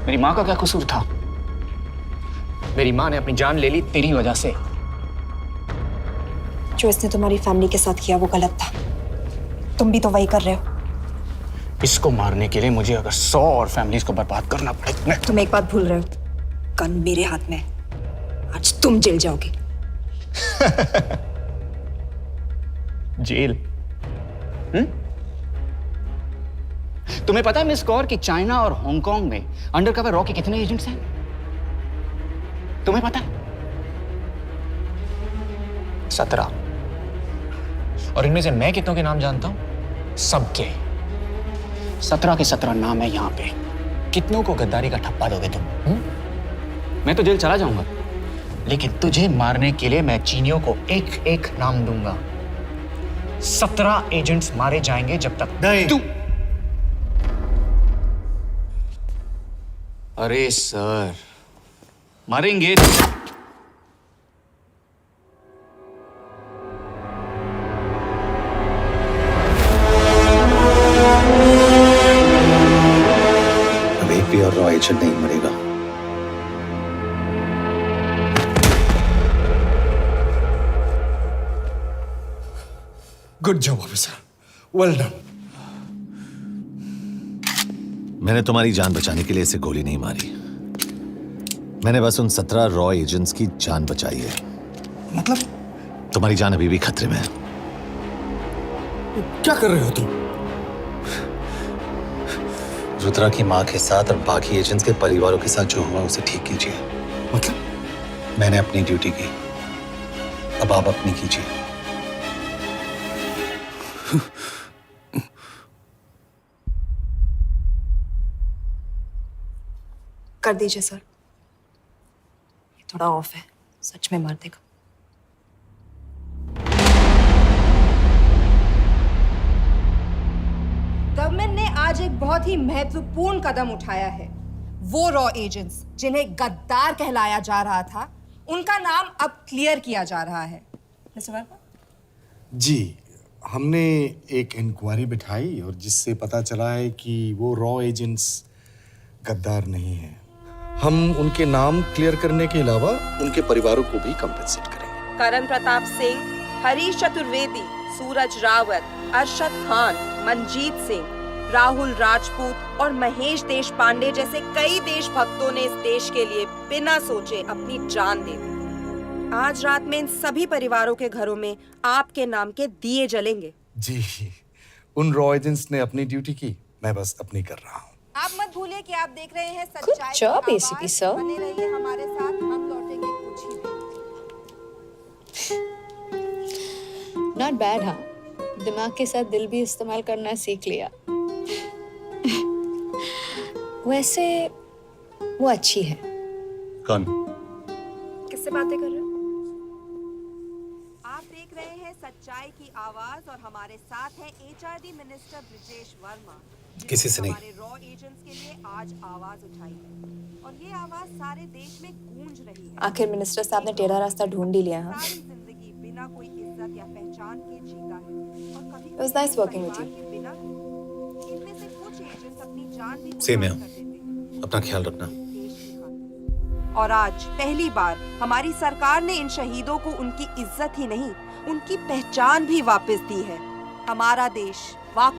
मेरी माँ का क्या कसूर था? मेरी माँ ने अपनी जान ले ली तेरी वजह से। जो इसने तुम्हारी फैमिली के साथ किया वो गलत था। तुम भी तो वही कर रहे हो। इसको मारने के लिए मुझे अगर 100 और फैमिलीज को बर्बाद करना पड़े। तुम एक बात भूल रहे हो, गन मेरे हाथ में। आज तुम जेल जाओगे। जेल? तुम्हें पता है मिस कौर कि चाइना और हांगकांग में अंडरकवर रॉ के कितने एजेंट्स हैं? तुम्हें पता है? 17। और इनमें से मैं कितनों के नाम जानता हूं? सबके। 17 के 17 नाम है यहां पे। कितनों को गद्दारी का ठप्पा दोगे तुम? मैं तो जेल चला जाऊंगा, लेकिन तुझे मारने के लिए मैं चीनियों को एक एक नाम दूंगा। 17 एजेंट्स मारे जाएंगे जब तक तू। अरे सर, मारेंगे। अब एक भी और रॉ एजेंट नहीं मरेगा। Good job officer, well done. मैंने तुम्हारी जान बचाने के लिए इसे गोली नहीं मारी। मैंने बस उन 17 रॉ एजेंट्स की जान बचाई है। मतलब? तुम्हारी जान अभी भी खतरे में है। क्या कर रहे हो तुम? रुद्रा की मां के साथ और बाकी एजेंट्स के परिवारों के साथ जो हुआ उसे ठीक कीजिए। मतलब? मैंने अपनी ड्यूटी की, अब आप अपनी कीजिए। कर दीजिए सर। ये थोड़ा ऑफ है, सच में मार देगा। गवर्नमेंट ने आज एक बहुत ही महत्वपूर्ण कदम उठाया है। वो रॉ एजेंट्स जिन्हें गद्दार कहलाया जा रहा था, उनका नाम अब क्लियर किया जा रहा है। मिस्टर वर्मा? जी, हमने एक इंक्वायरी बिठाई और जिससे पता चला है कि वो रॉ एजेंट्स गद्दार नहीं हैं। हम उनके नाम क्लियर करने के अलावा उनके परिवारों को भी कंपेंसेट करेंगे। करण प्रताप सिंह, हरीश चतुर्वेदी, सूरज रावत, अरशद खान, मनजीत सिंह, राहुल राजपूत और महेश देशपांडे जैसे कई देशभक्तों ने इस देश के लिए बिना सोचे अपनी जान दे दी। आज रात में इन सभी परिवारों के घरों में आपके नाम के दिए जलेंगे। जी, उन रॉ एजेंट्स ने अपनी ड्यूटी की, मैं बस अपनी कर रहा हूँ। आप मत भूलिए कि आप देख रहे हैं सच्चाई की job, आवाज। ACP sir. बने रहिए हमारे साथ, हम लौटेंगे कुछ ही देर। Not bad. हाँ, दिमाग के साथ दिल भी इस्तेमाल करना सीख लिया। वैसे वो अच्छी है। कौन? किससे बातें कर रहे हो? आप देख रहे हैं सच्चाई की आवाज और हमारे साथ है HRD मिनिस्टर ब्रिजेश वर्मा। किसी से नहीं। हमारे रॉ एजेंट्स के लिए आज आवाज उठाई है और ये आवाज सारे देश में गूंज रही है। आखिर मिनिस्टर साहब ने टेढ़ा रास्ता ढूंढ ही लिया। हाँ, सारी जिंदगी बिना कोई इज्जत या पहचान के जीता है और कभी It was nice working with you. बिना इनमें से कुछ एजेंट्स अपनी जान भी सेम है। कुर्बान कर देते हैं। अपना ख्याल रखना। और आज पहली बार हमारी सरकार ने इन शहीदों को उनकी इज्जत ही नहीं, उनकी पहचान भी वापस दी है। हमारा देश